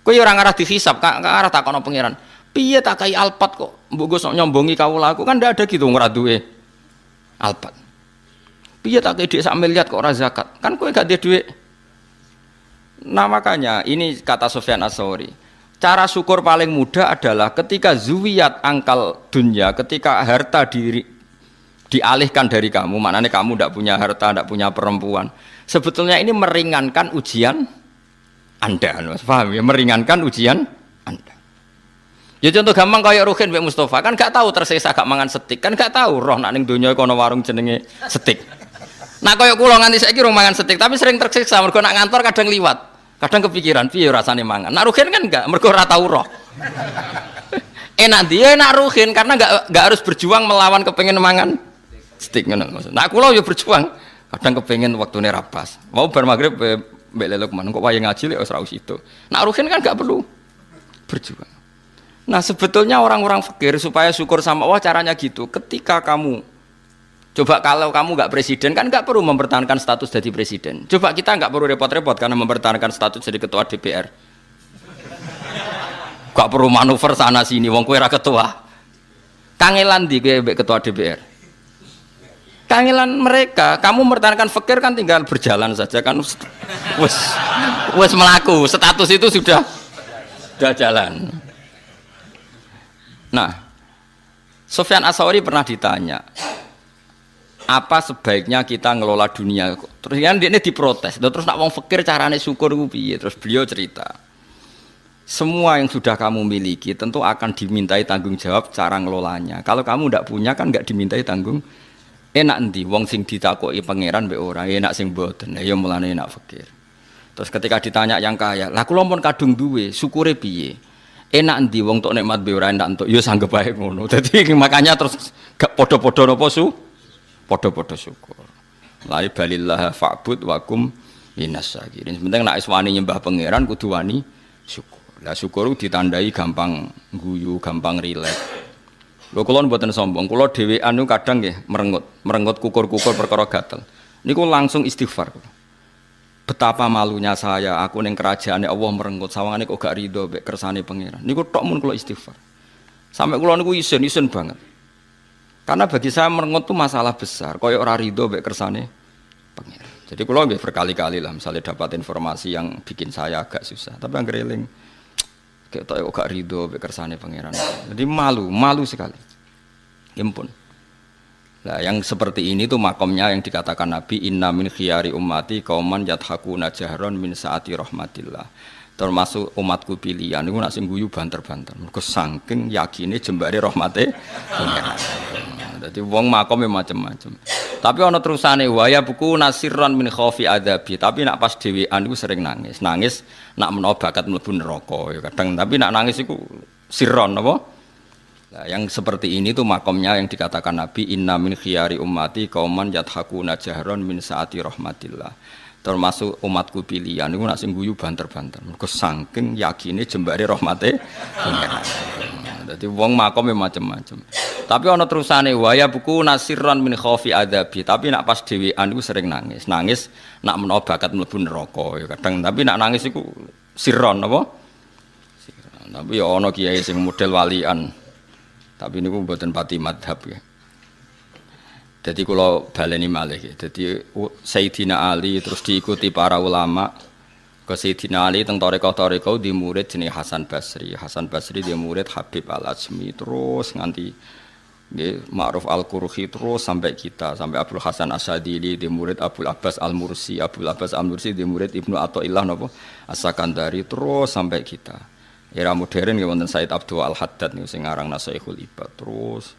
Kue orang arah dihisap, arah takono pangeran. Piye tak kai alpat kok, mbok gosok nyombongi kawula aku kan ndak ada gitu ngeraduwe alpat. Piye tak kai dhuwit sak miliar kok ora zakat, kan kue gak ada duit. Nah makanya ini kata Sufyan Ats-Tsauri. Cara syukur paling mudah adalah ketika zuwiyat angkal dunya, ketika harta dialihkan dari kamu, maknanya kamu tidak punya harta, tidak punya perempuan. Sebetulnya ini meringankan ujian Anda, paham ya? Meringankan ujian Anda. Ya contoh gampang kayak Ruhin Mbak Mustafa, kan gak tahu tersisa gak mangan steak, kan gak tahu roh nak ning donya kono warung jenenge steak. Nah kayak kula nganti saiki rong mangan steak, tapi sering tersiksa mergo nak ngantor kadang liwat. Kadang kepikiran, piye rasane mangan. Nak Ruhin kan enggak, mergo ora tau roh. Enak dia enak Ruhin karena enggak harus berjuang melawan kepengen mangan steak ngono maksud. Nah kula yo berjuang, kadang kepengen waktune ra pas. Mau bar magrib mbek Lelukman kok wayahe ngaji lek wis ra itu. Nak Ruhin kan enggak perlu berjuang. Nah, sebetulnya orang-orang fakir supaya syukur sama Allah caranya gitu. Ketika kamu coba kalau kamu enggak presiden kan enggak perlu mempertahankan status jadi presiden. Coba kita enggak perlu repot-repot karena mempertahankan status jadi ketua DPR. Enggak perlu manuver sana sini wong kowe ra ketua. Kangelan di kowe ketua DPR. Kangelan mereka, kamu mempertahankan fakir kan tinggal berjalan saja kan wes melaku, status itu sudah jalan. Nah, Sufyan Ats-Tsauri pernah ditanya, apa sebaiknya kita ngelola dunia? Terus kan dia diprotes. Terus nak wong fakir carane syukur ku piye? Terus beliau cerita, semua yang sudah kamu miliki tentu akan dimintai tanggung jawab cara ngelolanya. Kalau kamu tidak punya kan nggak dimintai tanggung. Enak ndi wong sing ditakoki pangeran mbek ora, enak sing mboten. Ya mulane enak fakir. Terus ketika ditanya yang kaya, lah kula pun kadung duwe, syukure piye? Enak ndi wong tok nikmat mbek ora enak entuk, ya sanggep bae ngono. Dadi makanya terus gak padha-padha napa padha-padha syukur. Lai balillah fa'bud wa kum minas syakirin. Penting nek wis wani nyembah pangeran kudu wani syukur. Lah syukur ditandai gampang guyu, gampang rileks. Lho kula mboten sombong, kula dhewean niku kadang nggih merengut kukur-kukur perkara gatel. Niku langsung istighfar. Betapa malunya saya, aku ning kerajaane Allah merengut sawangane kok gak rido mbek kersane pangeran. Niku tok mun kula istighfar. Sampai kula niku isin banget. Karena bagi saya merengut itu masalah besar, koyo ora rido mbek kersane pangeran. Jadi kula nggih berkali-kali lah misalnya dapat informasi yang bikin saya agak susah, tapi anggere eling kok gak rido mbek kersane pangeran. Jadi malu sekali. Impun. Nah, yang seperti ini tuh makomnya yang dikatakan Nabi inna min khiyari ummati qauman yadhakuna jahron min saati rahmatillah. Termasuk umatku pilihan niku nak sing guyu banter-banter. Mergo saking yakine jembare rahmate pangeran. Dadi wong makome macam-macam. Tapi ana terusane waya buku nasirran min khaufi adabi. Tapi nak pas dhewean iku sering nangis. Nangis nak menawa bakat mlebu neraka ya kadang. Tapi nak nangis iku sirron apa? Nah, yang seperti ini tuh makomnya yang dikatakan Nabi inna min khiyari ummati qauman yadhakuna jahron min saati rahmatillah. Termasuk umatku pilihan niku nak sing guyu banter-banter. Mergo saking yakine jembare rahmate pangeran. Dadi wong makome macam-macam. Tapi ana terusane waya buku nasirran min khaufi adabi. Tapi nak pas dhewean iku sering nangis. Nangis nak menawa bakat mlebu neraka ya kadang. Tapi nak nangis iku sirron apa? Sirron. Tapi ya ana kiai sing model walian. Tapi niku mboten pati madhab ya. Jadi kalau baleni malih ya. Jadi Sayyidina Ali terus diikuti para ulama. Ke Sayyidina Ali teng tarekah-tarekah di murid jenenge Hasan Basri. Hasan Basri dia murid Habib Al-Azmi terus nganti nggih Ma'ruf Al-Qurhi terus sampai kita sampai Abdul Hasan Asyadili di murid Abdul Abbas Al-Mursi. Abdul Abbas Al-Mursi di murid Ibnu Athaillah napa As-Sakandari terus sampai kita. Era modern ya wonten Said Abdul Al-Haddad niku sing aran Nasaikhul Ibad terus.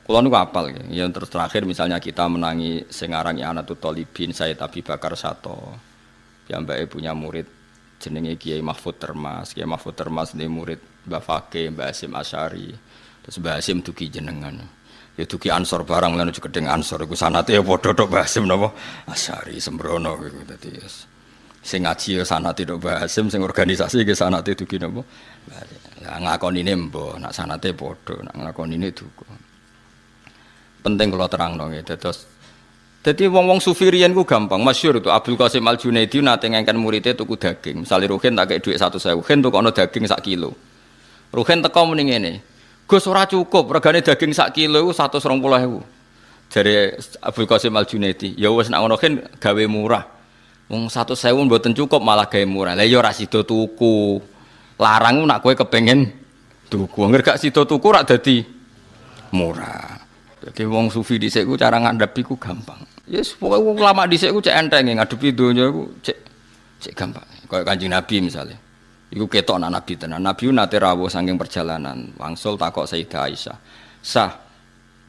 Kula niku apal ya. Yang terus terakhir misalnya kita menangi sing aran I'anatul Thalibin Said Abi Bakar Sato. Piyambake punya murid jenenge Kiai Mahfud Termas. Kiai Mahfud Termas ini murid Mbah Fakih, Mbah Hasyim Asy'ari. Terus Mbah Hasyim dugi jenengan. Ya dugi Ansor barang lan aja gedeng Ansor iku sanate ya padha tok Mbah Hasyim napa Asy'ari sembrono iku dadi sing ngaji ya sanate tok Mbah Hasyim sing organisasi ke sanate dugi napa lah ngakonine mbah nak sanate padha nak ngakonine duka penting kula terangno nggih dados dadi wong-wong sufi riyen ku gampang masyhur itu Abdul Qasim Al Junaidi nate ngengken muridé tuku daging misale Ruhin tak kei dhuwit 100.000 Ruhin tukokno daging sak kilo Ruhin teko muni ngene Gus ora cukup regane daging sak kilo iku 120.000 jare Abdul Qasim Al Junaidi ya wis nak ngono Ruhin gawe murah wong 100.000 mboten cukup malah gawe murah. Lah ya ora sida tuku. Larang nak kowe kepengin tuku. Angger gak sida tuku rak dadi murah. Dadi wong sufi dhisik ku cara ngandhapi ku gampang. Ya yes, pokoke wong ulama dhisik ku cek enteng ngadepi donya ku cek gampang. Kaya Kanjeng Nabi misalnya. Iku ketok anak Nabi tenan. Nabi nate rawuh saking perjalanan, wangsul takok Sayyidah Aisyah. Sah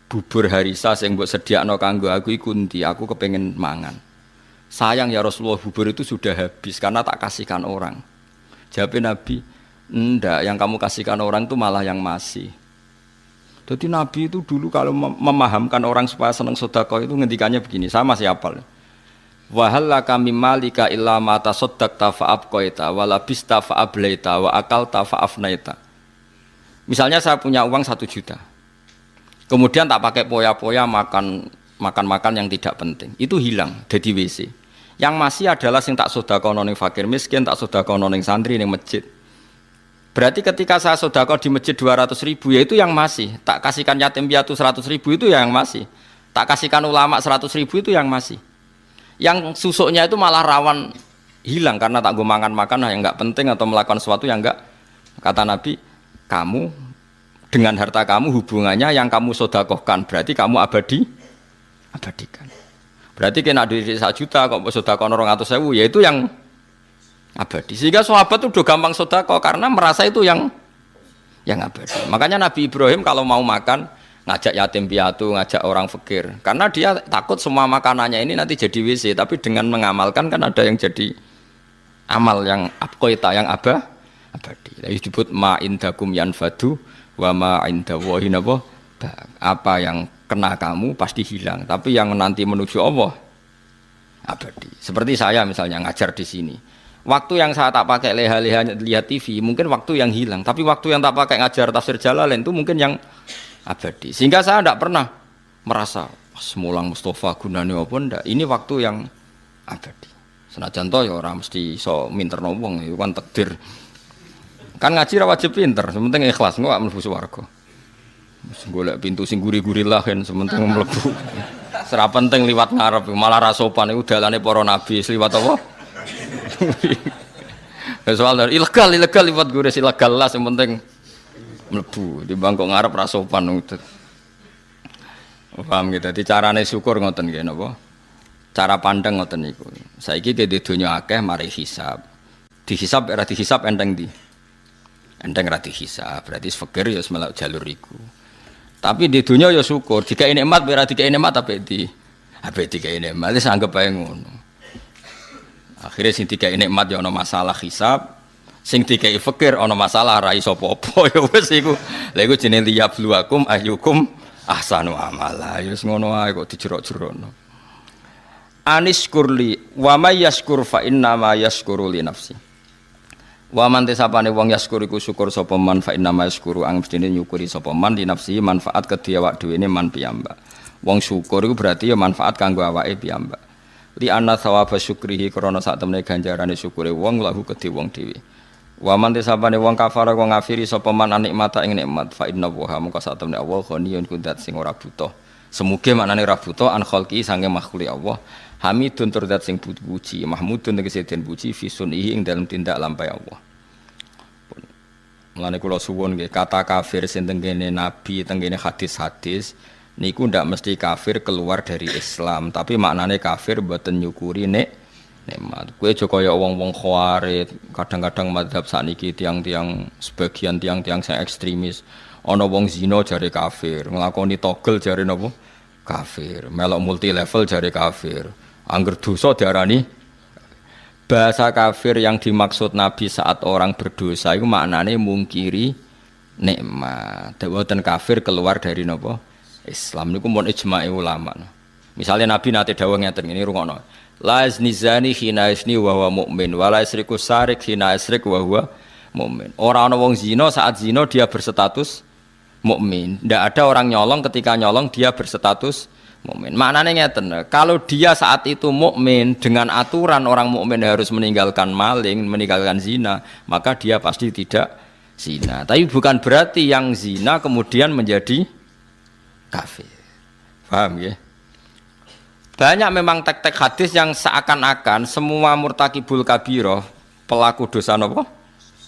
bubur harisa sing mbok sediakno kanggo aku iku endi? Aku kepengin mangan. Sayang ya Rasulullah bubur itu sudah habis karena tak kasihkan orang. Jawab Nabi, enggak, yang kamu kasihkan orang itu malah yang masih. Jadi Nabi itu dulu kalau memahamkan orang supaya senang sedekah itu ngendikannya begini, sama siapa? Wa hal laka mim malika illa ma tasaddaqta fa abqaita wa labista fa ablaita wa akalta fa afnaita. Misalnya saya punya uang 1 juta. Kemudian tak pakai poya-poya makan yang tidak penting. Itu hilang dari WC. Yang masih adalah sing tak sedekahno ning fakir miskin, tak sedekahno ning santri ning masjid. Berarti ketika saya sedekah di masjid 200.000 ya itu yang masih. Tak kasihkan yatim piatu 100.000 itu yang masih. Tak kasihkan ulama 100.000 itu yang masih. Yang susuknya itu malah rawan hilang karena tak gue makan yang enggak penting atau melakukan sesuatu yang enggak. Kata Nabi, kamu dengan harta kamu hubungannya yang kamu sedekahkan berarti kamu abadikan. Berarti kena duit 1 juta kok sedekah 200.000 ya itu yang abadi. Sehingga sahabat itu udah gampang sedekah karena merasa itu yang abadi. Makanya Nabi Ibrahim kalau mau makan ngajak yatim piatu, ngajak orang fakir. Karena dia takut semua makanannya ini nanti jadi WC, tapi dengan mengamalkan kan ada yang jadi amal yang abqaita yang abadi. Jadi disebut ma indakum yanfadu wa ma indallahi apa yang kena kamu pasti hilang, tapi yang nanti menuju Allah abadi. Seperti saya misalnya ngajar di sini. Waktu yang saya tak pakai leha-leha lihat TV, mungkin waktu yang hilang, tapi waktu yang tak pakai ngajar tafsir Jalalain itu mungkin yang abadi. Sehingga saya tidak pernah merasa semulang Mustafa gunane apa ndak. Ini waktu yang abadi. Senajan to ya ora mesti iso minterno wong, itu kan takdir. Kan ngaji ra wajib pinter, sementing ikhlas engko gak mlebu swarga. Golek pintu sing guri-guri lah kan sementing mlebu. Ora penting liwat ngarep, malah ra sopan iku dalane para nabi liwat apa? Soal ilegal liwat guri ilegal lah sementing mlebu. Di bangkok ngarep ra sopan. Paham gitu. Dadi carane syukur ngoten nggih napa? Cara pandang ngoten niku. Saiki ke di donya akeh mari hisab. Dihisab ora dihisab enteng di. Enteng ra dihisab, berarti fakir ya melok jalur iku. Tapi di dunia ya syukur, jika ini nikmat ora dikai nikmat apa dikai nikmat wis anggap ae ngono. Akhire sing dikai nikmat ya ana masalah hisab, sing dikai fakir ana masalah ra iso apa-apa ya wis iku. Lha iku jenenge liyabluwakum ayyukum ahsanu amala. Ya wis ngono ae kok dijerok-jerokno. Anis kurli wa may yashkur fa inna ma yashkuru li nafsi. Wa man tesapane wong yashkur iku syukur sapa man fa inna ma yashkuru ang mestine nyukuri sapa man di nafsi manfaat kedhi awak dhewe man piyambak. Wong syukur iku berarti ya manfaat kanggo awake piyambak. Li anna thawaba syukrihi krana sak temene ganjarane syukure wong lahu kedhi wong dhewe. Wa man tesapane wong kafara wong ngafiri sapa man nikmata ing nikmat fa inna wa mongko sak temene Allah ghaniyun kudat sing ora butuh. Semuge maknane ra butuh an khalqi sange makhluk Allah. Hamidun turdat sing puji, mahmudun tegese den puji fi sunihi ing dalem tindak lampahe Allah. Mulane kula suwun nggih kata kafir sing tengene nabi, tengene hadis-hadis niku ndak mesti kafir keluar dari Islam, tapi maknane kafir mboten nyukuri nikmat. Kowe aja kaya wong-wong khawarij, kadang-kadang mazhab sakniki tiang-tiang sebagian tiang-tiang sing ekstremis. Ana wong zina jare kafir, nglakoni togel jare napa? Kafir. Melok multi level jare kafir. Angger dosa diarani bahasa kafir yang dimaksud Nabi saat orang berdosa itu maknane mungkiri nikmat. Mboten kafir keluar dari napa? Islam niku mun ijma'i ulama. Misalnya Nabi nate dawuh ngeten ngene rungokno. La yazni hina yazni wa huwa mukmin wa la yasriku sarik hina yasrik wa huwa mukmin. Ora ana wong zina saat zina dia berstatus mukmin. Ndak ada orang nyolong ketika nyolong dia berstatus mukmin. Maknanya ngeten, kalau dia saat itu mukmin dengan aturan orang mukmin harus meninggalkan maling, meninggalkan zina, maka dia pasti tidak zina. Tapi bukan berarti yang zina kemudian menjadi kafir. Paham ya? Banyak memang tek-tek hadis yang seakan-akan semua murtakibul kabirah, pelaku dosa apa?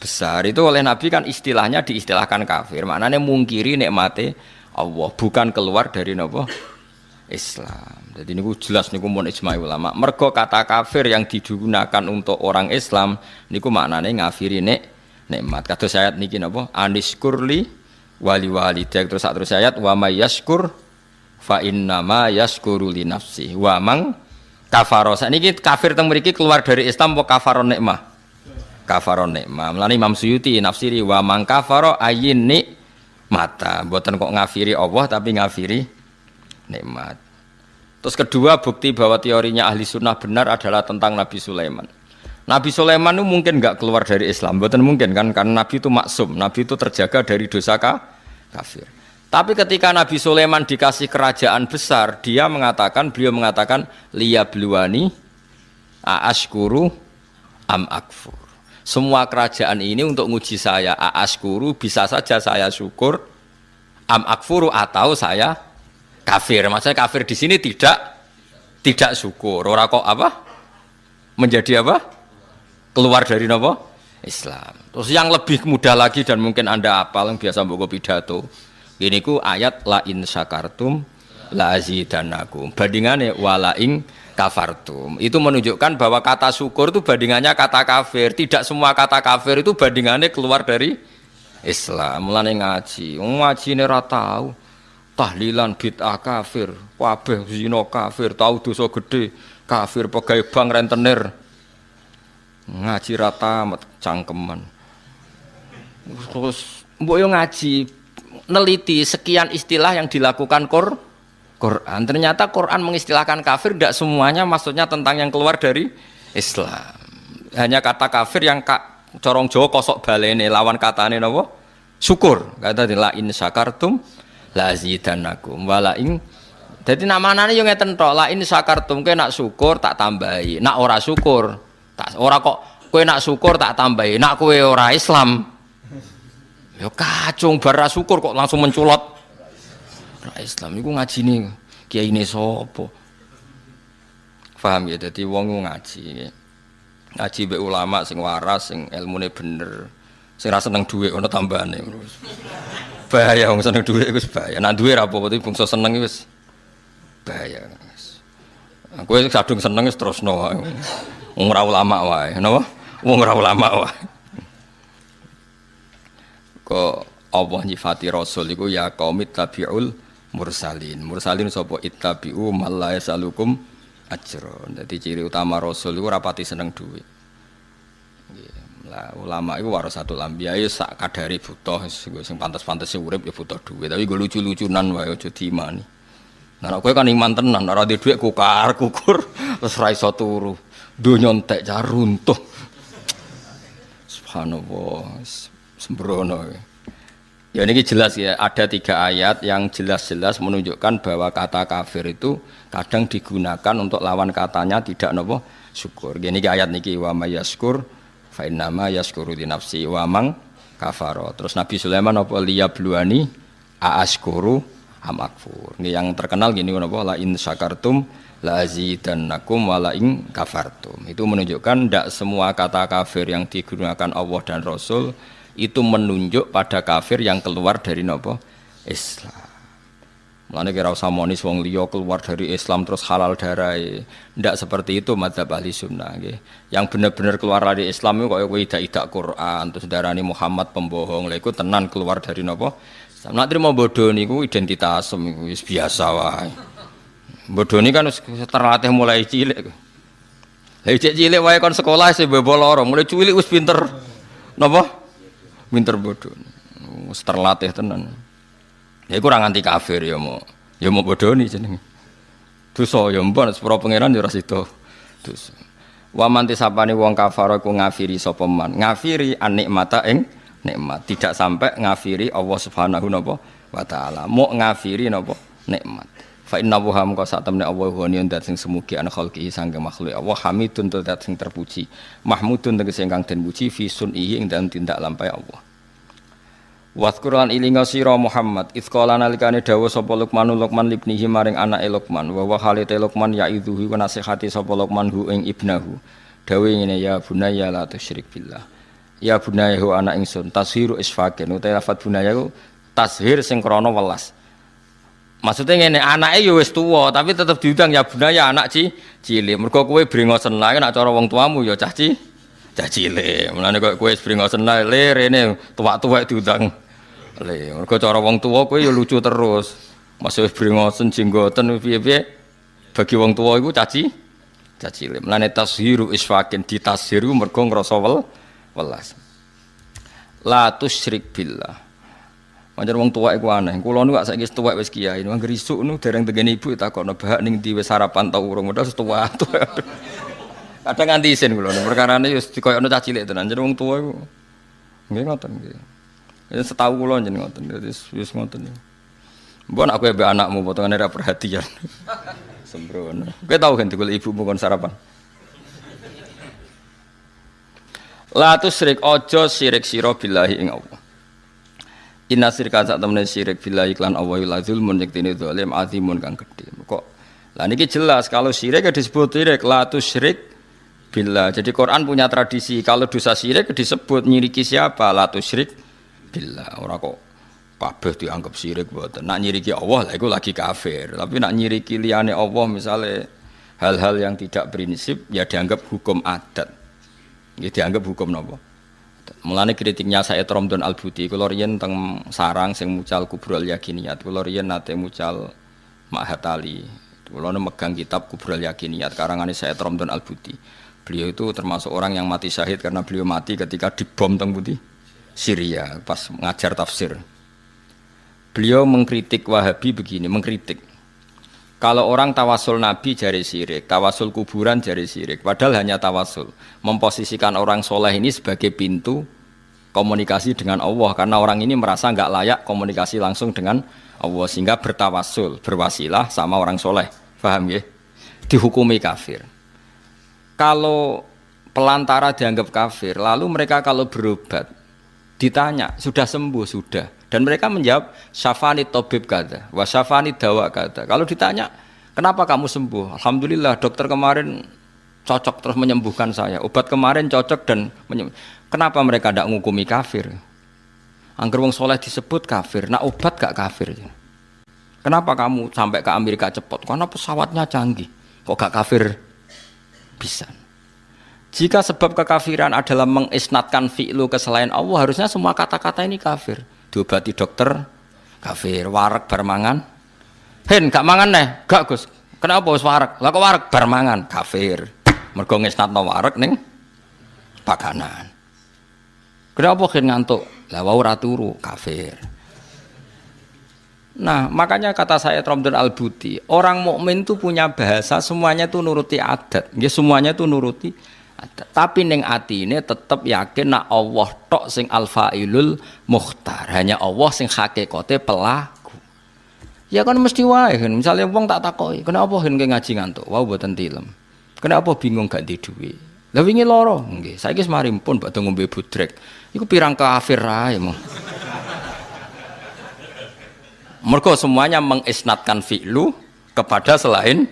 Besar itu oleh Nabi kan istilahnya diistilahkan kafir. Maknanya mungkiri nikmate Allah, bukan keluar dari apa? Islam. Jadi niku jelas niku mun ijma' ulama. Mergo kata kafir yang digunakan untuk orang Islam niku maknane ngafiri nikmat. Kados ayat niki napa? Aniskurli wali terus ayat wa may yashkur fa inna ma yashkuru li nafsi. Wa mang kafara. Sakniki kafir teng mriki keluar dari Islam apa kafaron nikmah? Kafaron nikmah. Mulane Imam Suyuti nafsiri wa mang kafara ayin nikmata. Mboten kok ngafiri Allah tapi ngafiri nikmat. Terus kedua bukti bahwa teorinya ahli sunnah benar adalah tentang Nabi Sulaiman. Nabi Sulaiman itu mungkin enggak keluar dari Islam, betul mungkin kan karena Nabi itu maksum, Nabi itu terjaga dari dosa kafir. Tapi ketika Nabi Sulaiman dikasih kerajaan besar, beliau mengatakan liyabluwani aashkuru am akfur. Semua kerajaan ini untuk nguji saya, aashkuru bisa saja saya syukur, am akfuru atau saya kafir. Maksudnya kafir di sini tidak syukur. Ora kok apa? Menjadi apa? Keluar dari apa? Islam. Terus yang lebih mudah lagi dan mungkin Anda hafal yang biasa mbok pidato. Ini ku ayat la in syakartum la azidannakum. Bandingannya wala in kafartum. Itu menunjukkan bahwa kata syukur itu bandingannya kata kafir. Tidak semua kata kafir itu bandingannya keluar dari Islam. Mulane ngaji ini ora tahu. Tahlilan bid'ah kafir, kabeh zina kafir, tahu dosa gede kafir, pegawai bank rentenir ngaji rata cangkeman. Terus mbok yo ngaji neliti sekian istilah yang dilakukan Quran. Ternyata Quran mengistilahkan kafir tidak semuanya maksudnya tentang yang keluar dari Islam. Hanya kata kafir yang corong Jawa kosok balene lawan katane napa? Syukur. Kata la in syakartum la azidannakum wala ing. Dadi namanane yo ngeten tok, la in syakartum kowe nak syukur tak tambahi, nak ora syukur tak ora kok kowe nak syukur tak tambahi, nak kowe ora Islam yo kacung bar syukur kok langsung menculot ora Islam. Iku ngajine kiyaine sapa? Paham ya? Dadi wong ngaji mbek ulama sing waras, sing ilmune bener, sing ra seneng dhuwit ana tambahane. Bahaya wong seneng dhuwit wis bahaya. Nek dhuwit ra apa-apa iki bangsa seneng wis bahaya. Kowe kadung seneng wis terusno wae. Wong ora ulama wae, napa? Wong ora ulama wae. Kok Allah nyifati rasul iku ya qaumit tabiul mursalin. Mursalin sapa ittabi'u mal la yasalukum ajron. Dadi ciri utama rasul iku rapati seneng dhuwit. Nggih. Lah ulama iku warasatul anbiya ya sak kadare butuh sing pantes-pantes urip ya butuh dhuwit. Tapi go lucu-lucunan wae aja diimani. Nah kowe kan iman tenan ora duwe dhuwit kukur terus ra iso turu. Donya entek car runtuh. Subhanallah. Sembrono. Ya ini jelas ya, ada 3 ayat yang jelas-jelas menunjukkan bahwa kata kafir itu kadang digunakan untuk lawan katanya tidak nopo syukur. Gini ayat niki wa may yaskur fa innama yaskuru li nafsi wa mang kafara. Terus Nabi Sulaiman nopo liyabluani aaskuru am akfur. Ini yang terkenal gini nopo la in syakartum la azidannakum wa la in kafartum. Itu menunjukkan tidak semua kata kafir yang digunakan Allah dan Rasul itu menunjuk pada kafir yang keluar dari nopo Islam. Mulane kira usah monis wong liya keluar dari Islam terus halal darai. Ndak seperti itu madzhab ahli sunnah nggih. Yang benar-benar keluar dari Islam itu kaya kowe idak Quran terus darani Muhammad pembohong. Lha iku tenan keluar dari nopo Islam. Nek trimo bodho niku identitas wis biasa wae. Bodho ni kan terlatih mulai cilik. Lah cilik wae kon sekolah wis bebo loro, mulai cilik wis pinter. Napa? Pinter bodoh, terlatih tenan. Ya kurang anti kafir ya mau bodoh nih jenenge. Dosa ya mbon sepuro pangeran ya ora sida. Dosa. Wa man tisapane wong kafir ku ngafiri sapa man. Ngafiri anikmata ing nikmat, tidak sampai ngafiri Allah Subhanahu wa taala. Mau ngafiri napa nikmat. Fa inna wa ham ka sak temne Allah ghaniyan dat sing semugi an khalqi sangge makhluk Allah hamidun dat sing terpuji mahmudun tegese ingkang den puji fi sun'ihi ing dalem tindak lampahe Allah. Wazkuran ilinga sira Muhammad izqala nalikane dawuh sapa Luqman libnihi maring anake Luqman wa halite Luqman ya'idzuhi wa nasihati sapa Luqman hu ing ibnahu dawuh ngene ya bunayya la tusyrik billah ya bunayya hu anak ingsun tashiru isfaqen utawa lafat bunayya tashir sing krana welas. Maksudnya ngene, anake ya wis tuwa, tapi tetep diundang ya bunaya anak cilik. Mergo kowe brengosen lae nek cara wong tuamu ya cah cilik. Mulane kowe wis brengosen lae le rene tuwak-tuwak diundang. Le, mergo cara wong tuwa kowe ya lucu terus. Masih wis brengosen jenggoten piye-piye bagi wong tuwa iku cah cilik. Mulane tashiru isfaqin ditashiru mergo ngrasa welas. La tusyrik billah. Pancen wong tuwek iku aneh. Kula niku saiki wis tuwek wis kiai. Angger isuk nu dereng tengene ibu takokno bahak ning ndi wis sarapan ta urung. Padahal wis tuwa. Kadang nganti isin kula. Perkarane wis dikoyokno cah cilik tenan. Jeneng wong tuwa iku nggih ngoten nggih. Ya setahu kula jeneng ngoten. Wis ngoten. Mbon aku mbek anakmu potongane ra perhatian. Sembrono. Kowe tau kan digolek ibumu kon sarapan? La tusyrik aja sirik sira billahi ing Allah. Inna syirka sak temene syirik billahi lan Allah la zulmun yektine zalim azimun kang gedhe. Kok lah niki jelas kalau syirik disebut syirik la tusyrik billah. Jadi Quran punya tradisi kalau dosa syirik disebut nyiriki siapa la tusyrik billah. Ora kok kabeh dianggap syirik mboten. Nak nyiriki Allah lah iku lagi kafir. Tapi nak nyiriki liyane Allah misalnya hal-hal yang tidak prinsip ya dianggap hukum adat. Ya dianggap hukum napa? Mulane kritiknya saya Romdon Al-Buti kula riyen teng sarang sing mucal Kubrul Yakiniyat kula riyen nate mucal Mahatali kula megang kitab Kubrul Yakiniyat karangane saya Romdon Al-Buti. Beliau itu termasuk orang yang mati syahid karena beliau mati ketika dibom teng pundi Syria pas ngajar tafsir. Beliau mengkritik Wahabi begini, mengkritik kalau orang tawasul Nabi jari syirik, tawasul kuburan jari syirik, padahal hanya tawasul. Memposisikan orang soleh ini sebagai pintu komunikasi dengan Allah, karena orang ini merasa nggak layak komunikasi langsung dengan Allah, sehingga bertawasul, berwasilah sama orang soleh. Paham ya? Dihukumi kafir. Kalau pelantara dianggap kafir, lalu mereka kalau berobat, ditanya, sudah sembuh? Sudah. Dan mereka menjawab, syafani tobib kata, wa syafani dawa kata. Kalau ditanya, kenapa kamu sembuh? Alhamdulillah, dokter kemarin cocok terus menyembuhkan saya. Obat kemarin cocok dan menyembuhkan. Kenapa mereka tidak ngukumi kafir? Angger wong soleh disebut kafir, nak obat gak kafir. Kenapa kamu sampai ke Amerika cepat? Karena pesawatnya canggih. Kok gak kafir bisa? Jika sebab kekafiran adalah mengisnatkan fi'lu ke selain Allah, harusnya semua kata-kata ini kafir. Diobati dokter, kafir. Wareg bermangan, hen gak mangan neh, gak Gus. Kenapa wis wareg? Lah kok wareg bermangan, kafir. Mergo ngisnatno wareg ning pakanan. Kenapa hen ngantuk? Lah wau ora turu, kafir. Nah, makanya kata saya Ramdan Al-Buti, orang mukmin itu punya bahasa, semuanya itu nuruti adat. Ya semuanya itu nuruti adat. Tapi ning atine tetep yakin nak Allah tok sing al-fa'ilul mukhtar. Hanya Allah sing hakikate pelaku. Ya kan mesti wae kan. Misale wong tak takoki, "Kenapa hen ngaji ngantuk?" Wau mboten tilem. "Kenapa bingung gak ndek dhuwit?" Lah wingi lara, nggih. Saiki wis mari pun badhe ngombe budrek. Iku pirang kafir ae mong. Mergo semuanya mengisnatkan fi'lu kepada selain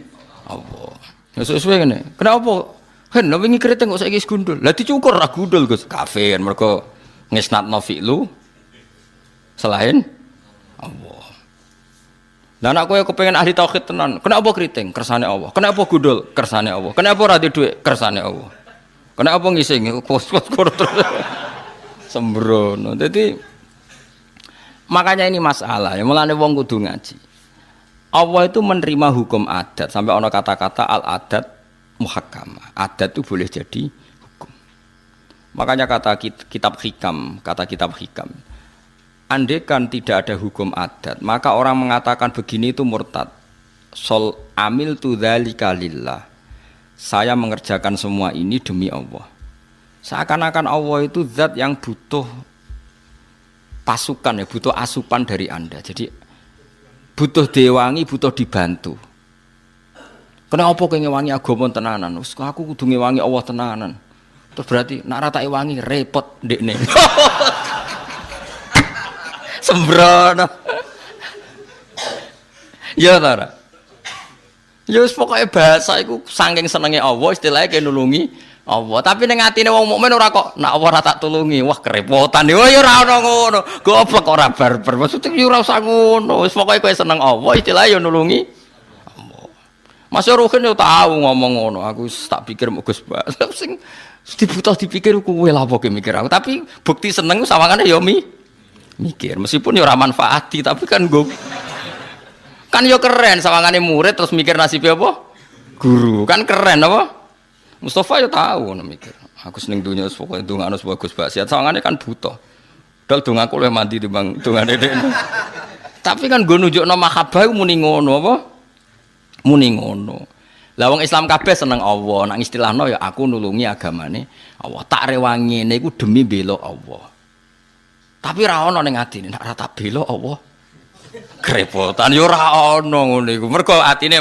Allah. Ya sesuai ngene. Kenapa? Hen wingi keriting kok saiki gundul. Lah dicukur ra gundul Gus. Kafir mergo ngisnatno fi'lu selain Allah. Lah nek kowe kepengin ahli tauhid tenan, kenapa keriting? Kersane Allah. Kenapa gundul? Kersane Allah. Kenapa ora di dhuwit? Kersane Allah. Kenapa ngising? Kos-kos terus. Sembrono. Dadi makanya ini masalah, ya mulane wong kudu ngaji. Allah itu menerima hukum adat sampai ono kata-kata al adat muhakkamah. Adat itu boleh jadi hukum. Makanya kata kitab hikam, andaikan tidak ada hukum adat, maka orang mengatakan begini itu murtad. Sol amil tu dzalika lillah. Saya mengerjakan semua ini demi Allah. Seakan-akan Allah itu zat yang butuh pasukan, ya butuh asupan dari Anda. Jadi butuh diwangi, butuh dibantu. Kenapa kowe ngewangi agama tenanan? Wes aku kudu ngewangi Allah tenanan. Terus berarti nak rata wangi repot ndekne. Sembrono. Ya ta. Ya wis pokoke bahasa iku saking senenge Allah istilahnya kaya nulungi Allah, tapi ning atine wong mukmin ora kok nak Allah ora tak tulungi, wah kerepotan. Yo ya ora ono ngono. Goblok ora barbar. Maksudnya yo ora usah ngono. Wis pokoke kowe seneng Allah, istilahnya yo nulungi Allah. Mas Ruhin yo tahu ngomong ngono. Aku tak pikir mau Gus Bak. Sing dibutuh dipikir kowe lha apa mikir aku. Tapi bukti seneng sawangane yo mikir. Meskipun yo ora manfaati, tapi kan yo keren sawangane murid terus mikir nasibnya apa? Guru. Kan keren apa? Mustafa ya tahu ngono mikir. Aku seneng dunya pokoke ndongakno bagus basiat. Sawangane kan butuh. Dal dongaku luwih mandi timbang dongane dhekne. Tapi kan nggo nunjukno mahabbah muni ngono apa? Muni ngono. Lah wong Islam kabeh seneng Allah. Nang istilahno ya aku nulungi agamane Allah. Tak rewangi ngene iku demi bela Allah. Tapi ra ono ning atine nek ora tak bela Allah. Kerepotan ya ora ono ngono iku. Mergo atine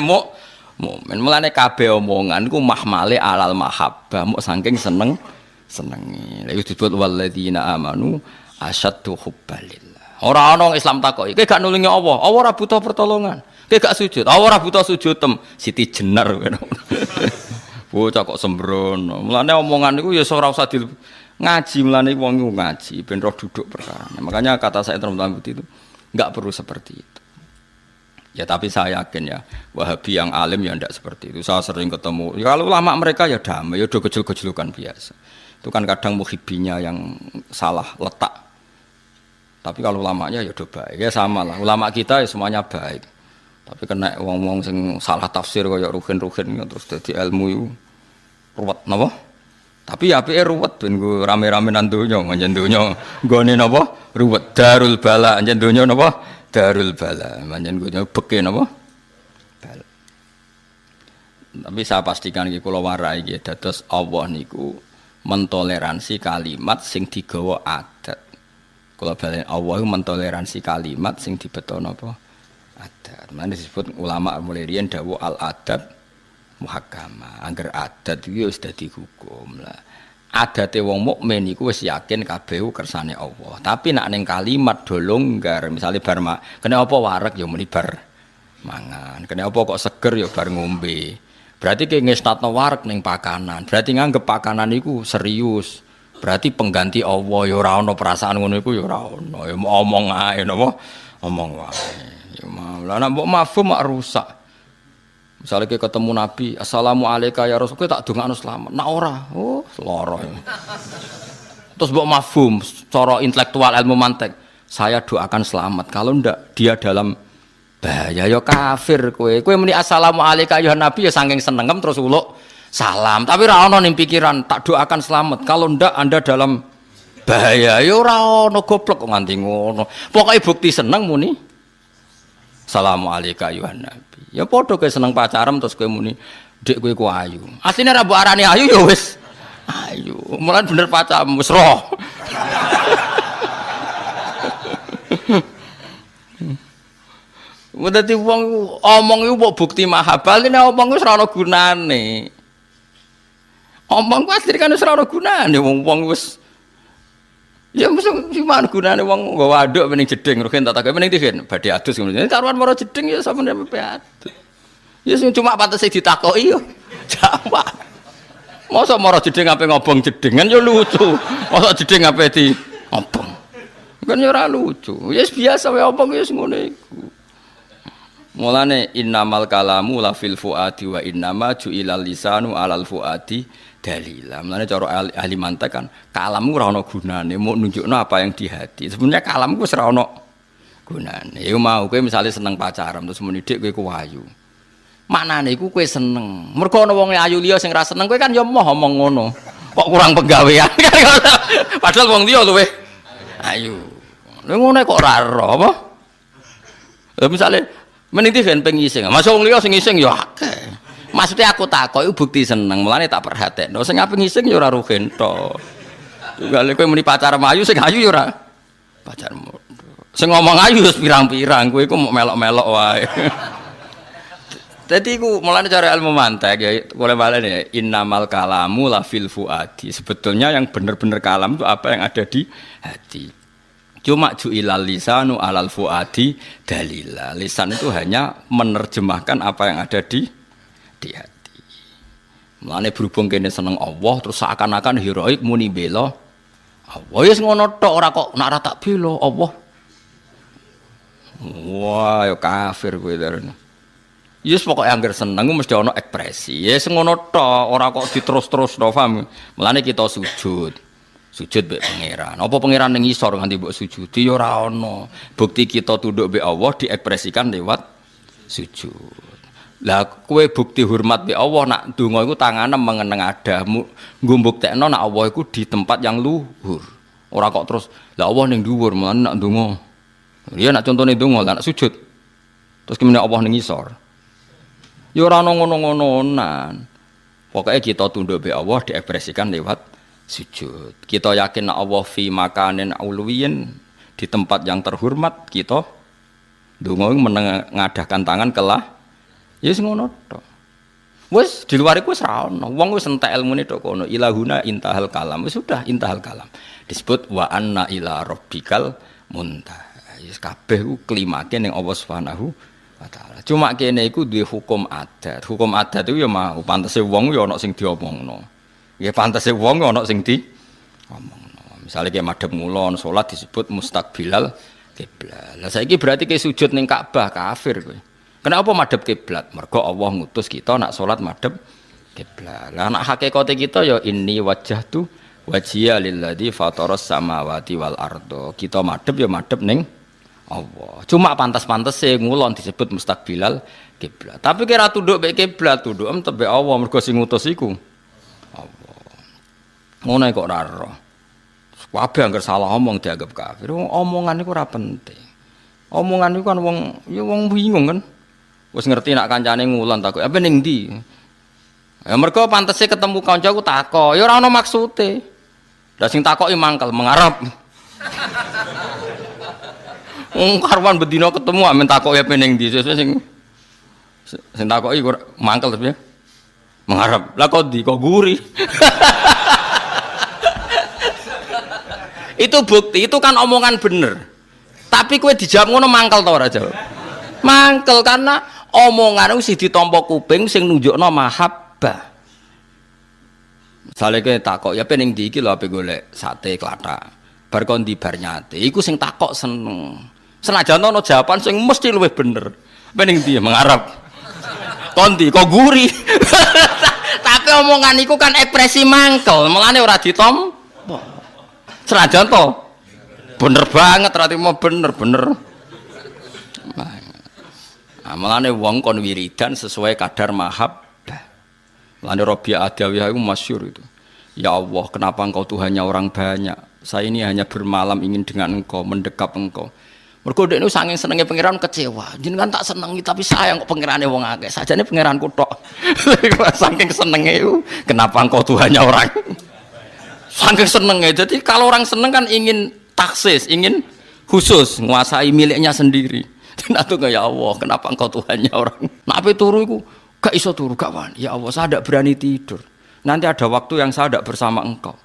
mukmin mulane kabeh omongan iku mahmale alal mahabbah muk saking senengi. Lha iku disebut walladzina amanu asyaddu hubbalillah. Ora ana Islam takoki, kowe gak nulungi Allah, Allah ora butuh pertolongan. Kowe gak sujud, Allah ora butuh sujud Siti Jenar ngono. Bocah kok sembrono. Mulane omongan niku ya ora usah ngaji, mulane wong iku ngaji ben roh duduk perkara. Makanya kata saya teman-teman itu enggak perlu seperti itu. Ya tapi saya yakin ya Wahabi yang alim ya tidak seperti itu. Saya sering ketemu. Ya, kalau ulama mereka ya damai, ya udah gejol-gejolukan biasa. Itu kan kadang muhibbinya yang salah letak. Tapi kalau ulamanya ya udah baik. Ya sama lah. Ulama kita ya semuanya baik. Tapi kena wong-wong sing salah tafsir kayak ruhin-ruhin terus jadi ilmu itu ruwet napa? Tapi apike ruwet ben nggo rame-rame nang donya, njen donya nggone napa? Ruwet darul bala, njen donya napa? Darul bala, manjen gue beke napa? Bala. Tapi saya pastikan iki kula warai iki dados Allah niku mentoleransi kalimat sing digawa adat. Kula balen Allah mentoleransi kalimat sing dibeto napa? Adat. Mane disebut ulama mulai riyen dawuh al adat muhakkamah. Angger adat iki wis dadi hukum lah. Adate wong mukmin iku wis yakin kabeh kersane Allah. Tapi nek ning kalimat do longgar, misale bar kena apa wareg ya muni bar mangan. Kena apa kok seger ya bar ngombe. Berarti ki ngesnatno wareg ning pakanan. Berarti nganggep pakanan iku serius. Berarti pengganti Allah ya ora ana perasaan ngono iku ya ora ana. Ya omong ae napa? Omong wae. Ya mau. Lah nek mbok mafhum mak rusak. Misalnya kita ketemu Nabi, Assalamualaikum ya Rasul, kita tak dongakno selamat. Nak ora, oh lara. Terus mbok mafhum, cara intelektual ilmu mantek, saya doakan selamat. Kalau ndak dia dalam bahaya ya kafir kowe. Kowe muni Assalamualaikum ya Nabi ya saking senengem terus uluk salam. Tapi ora ono ning pikiran tak doakan selamat. Kalau ndak Anda dalam bahaya ya ora ono goblok kok nganti ngono. Pokoke bukti seneng muni Assalamualaikum ya Nabi. Ya padha kowe seneng pacaran terus kowe muni Dik kowe ku ayu. Asline ra mbok arani ayu ya wis ayu. Mulan bener pacaran wis roh. Dadi wong omong iku mbok bukti mahabbah ini omong wis ora ono gunane. Omong ku asline kan wis ora ono gunane wong wis ya mesti gimana gunane wong nggawa aduk ning jeding rugen tak tak ning digen badhe adus ngono. Karuan maro jeding ya sampeyan mpe adus. Ya sing cuma pantes ditakoki yo. Jawab. Mosok maro jeding ape ngobong jedingan yo lucu. Mosok jeding ape di ngobong. Kan yo ora lucu. Ya biasa wae omong wis ngono iku. Mulane innamal kalamu la fil fuadi wa innama ju'ilal lisanu alal fuadi dalila. Mulane cara ahli mantek kan kalammu ora ana gunane, mau nunjukno apa yang di hati. Sebenarnya kalamku wis ora ana gunane. Ya mau kowe misale seneng pacaran terus muni dik kowe ku ayu. Maknane iku kowe seneng. Mergo ana wong ayu liya sing ra seneng kowe kan ya moh omong ngono. Kok kurang penggawean. Padahal wong liya luwih ayu. Lha ngono kok ora ero apa? Lah misale meniti kan pengising, masuk wong liya sing ngising ya akeh. Maksudnya aku takok iku bukti seneng, mulane tak perhatekno. Sing ape ngising ya ora rugen to. Gale kowe muni pacar ayu sing ayu ya ora pacarmu. Sing ngomong ayu wis pirang-pirang, kowe iku mau melok-melok wae. Dadi iku mulane cara ilmu mantek ya boleh balen ya innamal kalamu la fil fuadi. Sebetulnya yang benar-benar kalam itu apa yang ada di hati. Cuma ju'ilal lisanu alal fuadi dalila. Lisan itu hanya menerjemahkan apa yang ada di hati. Mulane berhubung kene seneng Allah terus seakan-akan heroik muni bela Allah. Wis ngono tok ora kok nek ora tak bela Allah. Wah, ya kafir kowe darene. Yes pokoke angger seneng mesti ana ekspresi. Ya ngono tok ora kok diterus-terusno paham. Mulane kita sujud. Sujud mbek pangeran. Apa pangeran ning ngisor nganti mbok sujudi ya ora ana. Bukti kita tunduk mbek Allah diekspresikan lewat sujud. Lah kowe bukti hormat mbek Allah nak donga iku tangane mengeneng adahmu. Nggo mbuktekno nak Allah iku di tempat yang luhur. Ora kok terus lah Allah ning dhuwur mulane nak donga. Ya nak contone donga lah nak sujud. Terus kemene Allah ning ngisor. Ya ora ana ngono-ngononan. Pokoke kita tunduk mbek Allah diekspresikan lewat sujud. Kita yakin Allah fi makanin auluwiyin di tempat yang terhormat kita ndonga mengadahkan tangan kelah ya wis ngono tok. Wis di luar iku wis ra ono. Wong wis entek ilmune tok kono. Ilahuna intahal kalam. Wis sudah intahal kalam. Disebut wa anna ila rabbikal muntaha. Wis kabeh ku klimake ning Allah Subhanahu wa taala. Cuma kene iku duwe hukum adat. Hukum adat iku ya mau pantese wong ya ana sing diomongno. Ya pantese wong ana sing di ngomongno. Misale ki madhep ngulon salat disebut mustaqbilal kiblat. Lah saiki berarti ki sujud ning Ka'bah kafir kowe. Kenapa madhep kiblat? Mergo Allah ngutus kita nak salat madhep kiblat. Lah nak hakikate kita ya inni wajjahtu wajhiya lilladzi fataras samawati wal ardo. Kita madhep ya madhep ning Allah. Cuma pantas-pantese ngulon disebut mustaqbilal kiblat. Tapi kira tunduk mek kiblat, tunduk tebe Allah mergo sing ngutus iku Allah. Ngono kok ora ero. Kabeh anggere salah omong dianggap kafir. Omongan iku ora penting. Omongan iku kan wong ya wong bingung kan. Wis ngerti nak kancane ngulon takok, "Apa ning ndi?" Ya mergo pantese ketemu kancaku takok, ya ora ono maksude. Lah sing takoki mangkel mengarep. Karuan bedino ketemu amen takoki apa ning ndi. Sing takoki mangkel tapi ya. Mengarep. Lah kok ndi kok guri. Itu bukti, itu kan omongan bener. Tapi kowe dijawab ngono mangkel ta ora jawab? Mangkel karena omongan itu sing ditampa kuping sing nunjukno mahabbah. Misale kowe takok ya pening ndi iki lho ape golek sate klathak. Bar kon di bar nyate. Iku sing takok seneng. Senajan ono jawaban sing mesti luwih bener. Pening dia mengarap. Kondi kok guri. Tapi omongan iku kan ekspresi mangkel, mulane ora ditompo. Senajan to bener banget berarti mau bener. Nah, mulane wong kon wiridan sesuai kadar mahabbah. Mulane Rabi'ah Adawiyah itu masyhur itu. Ya Allah, kenapa engkau Tuhannya orang banyak? Saya ini hanya bermalam ingin dengan engkau, mendekap engkau. Mergo dekne saking senenge pangeran kecewa. Jenengan tak senengi tapi sayang kok pangerane wong akeh. Sajane pangeranku tok. Saking senenge itu, kenapa engkau Tuhannya orang? Saking senenge. Jadi kalau orang seneng kan ingin taksis, ingin khusus menguasai miliknya sendiri. Nah tuh ya Allah, kenapa engkau Tuhannya orang? Nah apa turu iku gak iso turu gak wani. Ya Allah, saya tidak berani tidur. Nanti ada waktu yang saya tidak bersama engkau.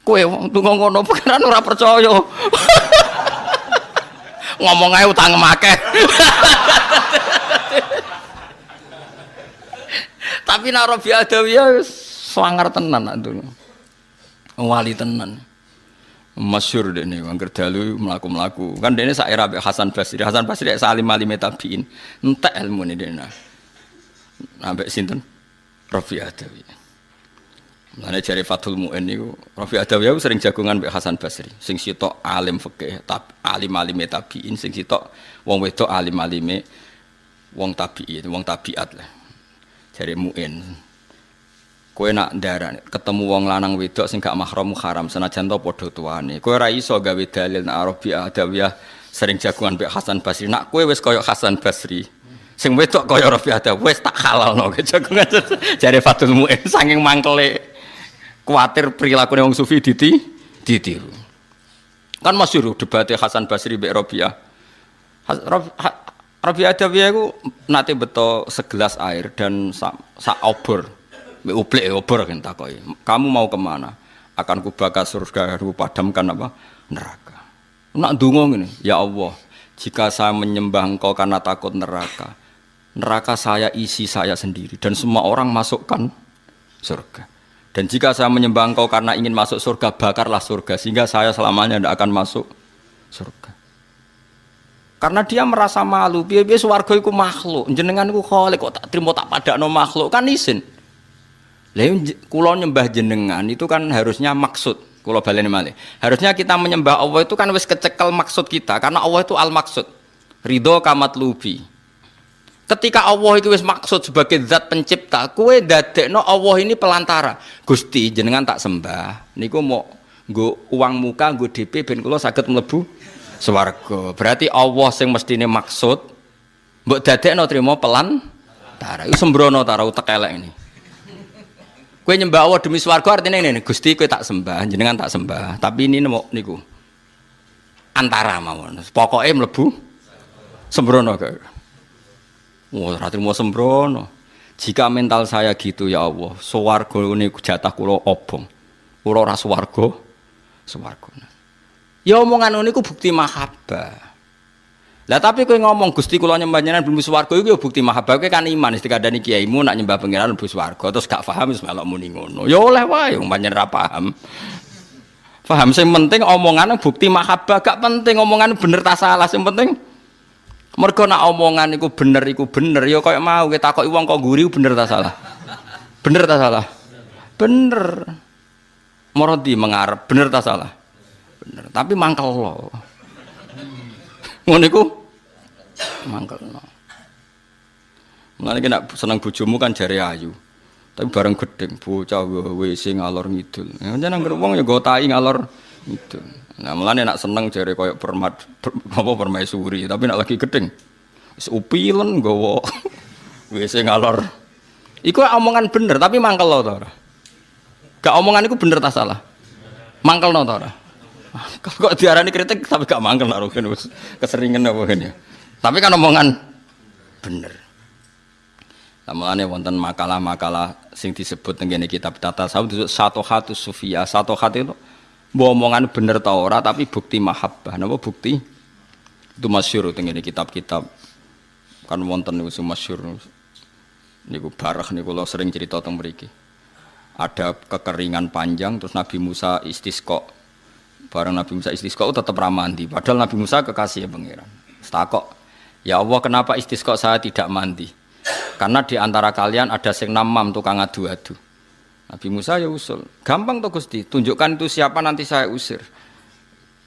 Kowe wong tunggu ngono pangeran ora percaya. Ngomong ae utang make. Tapi nek Rabi'ah Adawiyah swanger tenan antu. Wali tenan. Masyhur dene angger dalu mlaku-mlaku. Kan dene sak era Hasan Basri. Hasan Basri salim alim tabiin. Entek ilmune dene. Ambek sinten? Rabi'ah Adawiyah. Mulane jare Fathul Mu'in niku Rabi'ah Adawiyah sering jagongan mbek Hasan Basri. Sing sitok alim fikih, alim-alime tabiin, sing sitok wong wedok alim-alime wong tabiin, wong tabiat lah. Jare Mu'in. Kowe nak ndarani ketemu wong lanang wedok sing gak mahram haram senajan to padha tuane. Kowe ora iso gawe dalil nek Rabi'ah Adawiyah sering jagongan mbek Hasan Basri. Nak kowe wis kaya Hasan Basri. Sing wedok kaya Rabi'ah Adawiyah wis tak halalno jagongan. Jare Fathul Mu'in saking mangkele kuatir perilaku wong sufi ditiru. Kan masyhur debatnya Hasan Basri mbek Rabi'ah. Rabi'ah Adawiyah iku nate beto segelas air dan sak obor. Mbek ublek obor kan takoki. Kamu mau kemana? Akan kubakar surga, padamkan apa? Neraka. Nak ndonga ngene, ya Allah, jika saya menyembah Engkau karena takut neraka, neraka saya isi saya sendiri dan semua orang masukkan surga. Dan jika saya menyembah Engkau karena ingin masuk surga, bakarlah surga sehingga saya selamanya tidak akan masuk surga. Karena dia merasa malu, piye-piye swarga iku makhluk, jenengan iku khalik kok tak trimo tak padakno makhluk kan isin. Lah kula nyembah jenengan itu kan harusnya maksud, kula baleni malih. Harusnya kita menyembah Allah itu kan wis kecekel maksud kita karena Allah itu al-maksud. Ridho kamatlubi. Ketika Allah itu wis maksud sebagai zat pencipta, kowe dadekno Allah ini pelantara. Gusti jenengan tak sembah. Niku mau nggo uang muka, nggo DP ben kula saged mlebu swarga. Berarti Allah sing mestine maksud mbok dadekno trimo pelantara. Iku sembrono ta ora utek elek ini. Kowe nyembah Allah demi swarga artine ngene, Gusti kowe tak sembah, jenengan tak sembah. Tapi ini niku antara mawon. Pokoke mlebu sembrono kok. Wah, ora trimo sembrono. Jika mental saya gitu ya Allah, swarga niku jatah kula obong. Kula ora swarga. Ya omongan niku bukti mahabbah. Lah tapi kowe ngomong Gusti kula nyembah jenengan belum swarga iku ya bukti mahabbah. Kowe kan iman wis dikandani kiaimu nak nyembah pangeran mlebu swarga terus gak paham wis melok muni ngono. Ya oleh wae wong pancen ora paham. Paham sing penting omongane bukti mahabbah, gak penting omongane bener ta salah, sing penting mergo nak omongan iku bener ya kaya mau kita takoki wong kok nguri bener ta salah? Bener ta salah? Bener. Morodi mengarep bener ta salah? Bener. Tapi mangkel lo. Ngono iku mangkelno. Mulane nek seneng bojomu kan jare ayu. Tapi bareng gedeng bocah WC ngalor ngidul. Ya jeneng wong ya nggo tai ngalor ngidul. Nah, mulane nak seneng jare koyo permaisuri, tapi nak lagi gedeng wis upilen nggawa WC ngalor. Iku omongan bener tapi mangkel to ora? Gak omongan iku bener ta salah? Mangkelno to ora? Kok diarani kritik tapi gak mangkel nak rugen wis keseringan apa ngene. Tapi kan omongan bener. Lah mulane wonten makalah-makalah sing disebut teng kene kitab tasawuf disebut satohatus sufiyah. Satohat itu mbok omongan bener ta ora tapi bukti mahabbah. Napa bukti? Itu masyhur teng ngene kitab-kitab kan wonten niku masyhur. Niku barah niku kula sering cerita teng mriki. Ada kekeringan panjang terus Nabi Musa istisqa Bareng Nabi Musa istisqa tetap ramandi. Padahal Nabi Musa kekasih pangeran. Takok, ya Allah kenapa istisqa saya tidak mandi? Karena di antara kalian ada sing namam tukang adu-adu. Nabi Musa ya usul, gampang tuh Gusti, tunjukkan itu siapa nanti saya usir.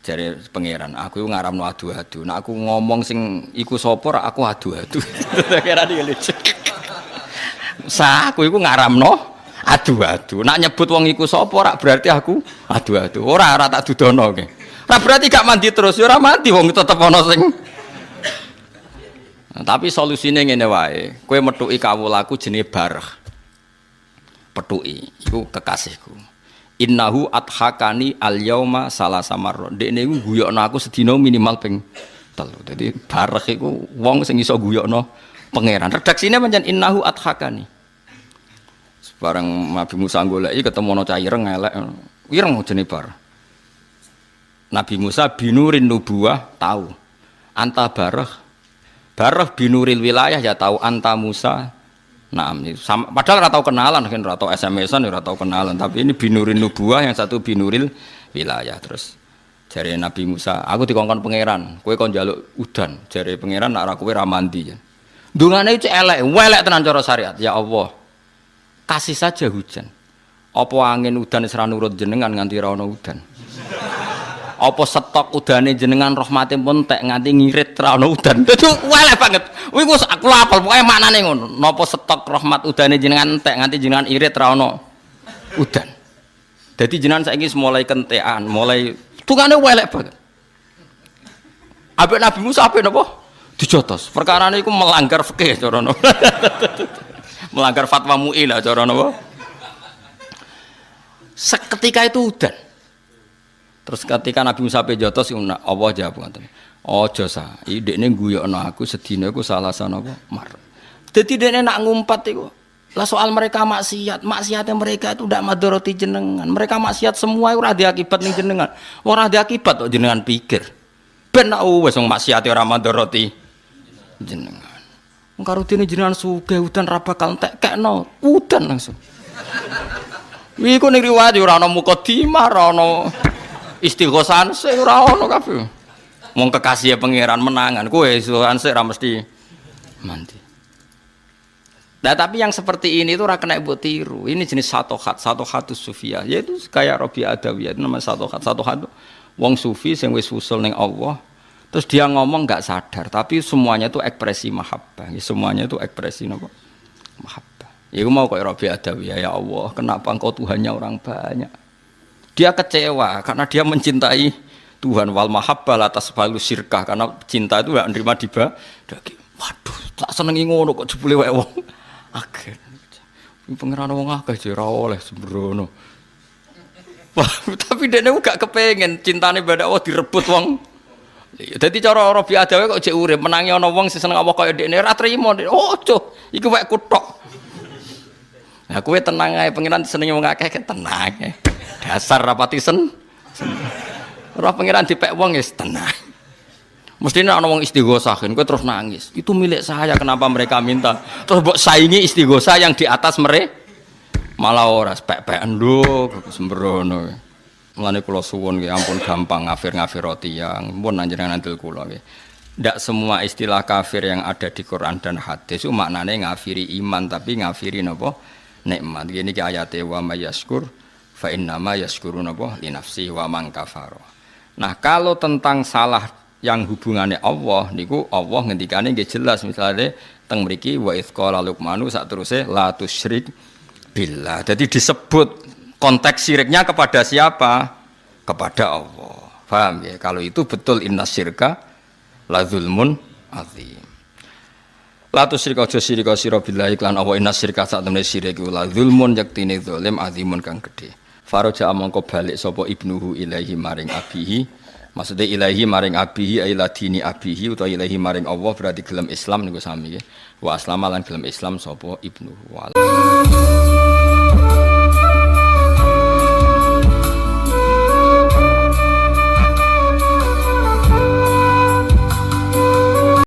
Jare pangeran, aku ngaramno adu-adu. Nek aku ngomong sing iku sapa aku adu-adu. Kira dia lucu. Aku iku ngaramno adu-adu. Nak nyebut wong iku sapa berarti aku adu-adu. Ora tak dudono ke. Ora berarti gak mandi terus, ya ora mandi wong tetep ana sing. Nah, tapi solusine ngene wae. Kowe metuki kawulaku jenenge Barah. Petuki iku kekasihku. Innahu adhakani al-yauma salasa marra. Dekne iku guyokno aku sedina minimal ping 3. Dadi Barah iku wong sing iso guyokno pangeran. Redaksine pancen innahu adhakani. Bareng Nabi Musa goleki ketemu ana cah ireng elek. Ireng jenenge Barah. Nabi Musa binurin nubuwah tahu. Anta Barah. Barah binuril wilayah ya tahu anta Musa. Nah, padahal ora tau kenalan, kan ora tau SMS-an, ora tau kenalan, tapi ini binurin nubuwah, yang satu binuril wilayah. Terus jare Nabi Musa, aku dikongkon pangeran, kowe kon njaluk udan. Jare pangeran nek ora kowe ra mandi. Dungane cek elek, welek tenan cara syariat. Ya Allah, kasih saja hujan. Apa angin udan wis ra nurut jenengan nganti ra ono udan? Apa stok udane jenengan rahmate pun tek nganti ngirit ra ono udan. Dadi welek banget. Kuwi aku apal pokoke maknane ngono. Napa stok rahmat udane jenengan tek nganti jenengan irit ra ono udan. Dadi jenengan saiki mulai kentekan, mulai tungane welek banget. Ambek Nabi Musa ape napa? Dijotos. Perkarane iku melanggar fikih cara napa. Melanggar fatwa MUI lah cara napa. Seketika itu udan. Terus ketika Nabi Musa pe jotos Allah jawab ngoten. Aja sa, idekne guyokno aku sedina iku salah sanapa mar. Dadi dekne nak ngumpat iku. Lah soal mereka maksiat, maksiatnya mereka itu ndak madharati jenengan. Mereka maksiat semua ora ada akibat ning jenengan. Ora ada akibat kok jenengan pikir. Ben nak wis wong maksiate ora madharati jenengan. Wong karo dene jenengan sugih udan ra bakal entek kekno, udan langsung. Iku ning riwayat ora ana mukadimah, ora ana istighosan sik ora ono kabeh. Wong kekasih pangeran menangan, kowe istighosan sik ora mesti mandi. Nah, tapi yang seperti ini itu ora kena mbok tiru. Ini jenis satohatus sufiyah, yaitu kayak Rabi Adawiyah, itu namanya satohat. Wong sufi sing wis usul ning Allah, terus dia ngomong enggak sadar, tapi semuanya itu ekspresi mahabbah. Semuanya itu ekspresi napa? Mahabbah. Iku mau kayak Rabi Adawiyah, ya Allah, kenapa engkau Tuhannya orang banyak? Dia kecewa karena dia mencintai Tuhan, wal mahabbah atas balu syirkah, karena cinta itu enggak nerima dibagi. Waduh, tak senengi ngono kok jebule wae wong. Akhir. Pangeran wong akeh jare ora oleh sembrono. Wah, tapi dekne gak kepengin cintane badak Allah direbut wong. Dadi cara Rabi Adawi kok jek urip menangi ana wong sing seneng Allah kaya dekne ora trimo. Oh, cuk, iki wek kutok. Nah, kowe tenang ae, pangeran senenge wong akeh tenang ae. Dasar rapati ora pangeran dipek wong wis tenang. Mestine ana wong istighosah kowe terus nangis. Itu milik saya, kenapa mereka minta? Terus mbok saingi istighosah yang di atas mereka. Malah ora pek-pekan lho sembrono. Mulane kula suwun nggih ampun gampang ngafir-ngafiroti yang pun panjenengan andel kula nggih. Ndak semua istilah kafir yang ada di Quran dan hadis itu maknane ngafiri iman, tapi ngafiri napa? Nikmat. Gini ki ayate wa mayyaskur fa innama yaskuru napa li nafsi wa man kafara. Nah, kalau tentang salah yang hubungannya Allah niku Allah ngendikane nggih jelas, misalnya teng mriki wa idz qala luqmanu sak teruse la tusyrik billah. Jadi disebut konteks syiriknya kepada siapa? Kepada Allah. Paham ya? Kalau itu betul inna syirka la zulmun azim. La tusyrik aja syirik sira billahi lan Allah inna syirka sak temene syirik la zulmun yaktine zalim azimun kang gedhe. Faraja mongko balik sapa ibnuhu ilaihi maring abihi. Maksudnya ilahi maring abihi ila dini abihi utawa ilahi maring Allah berarti gelem Islam niku sami nggih. Wa aslama lan gelem Islam sapa ibnuhu.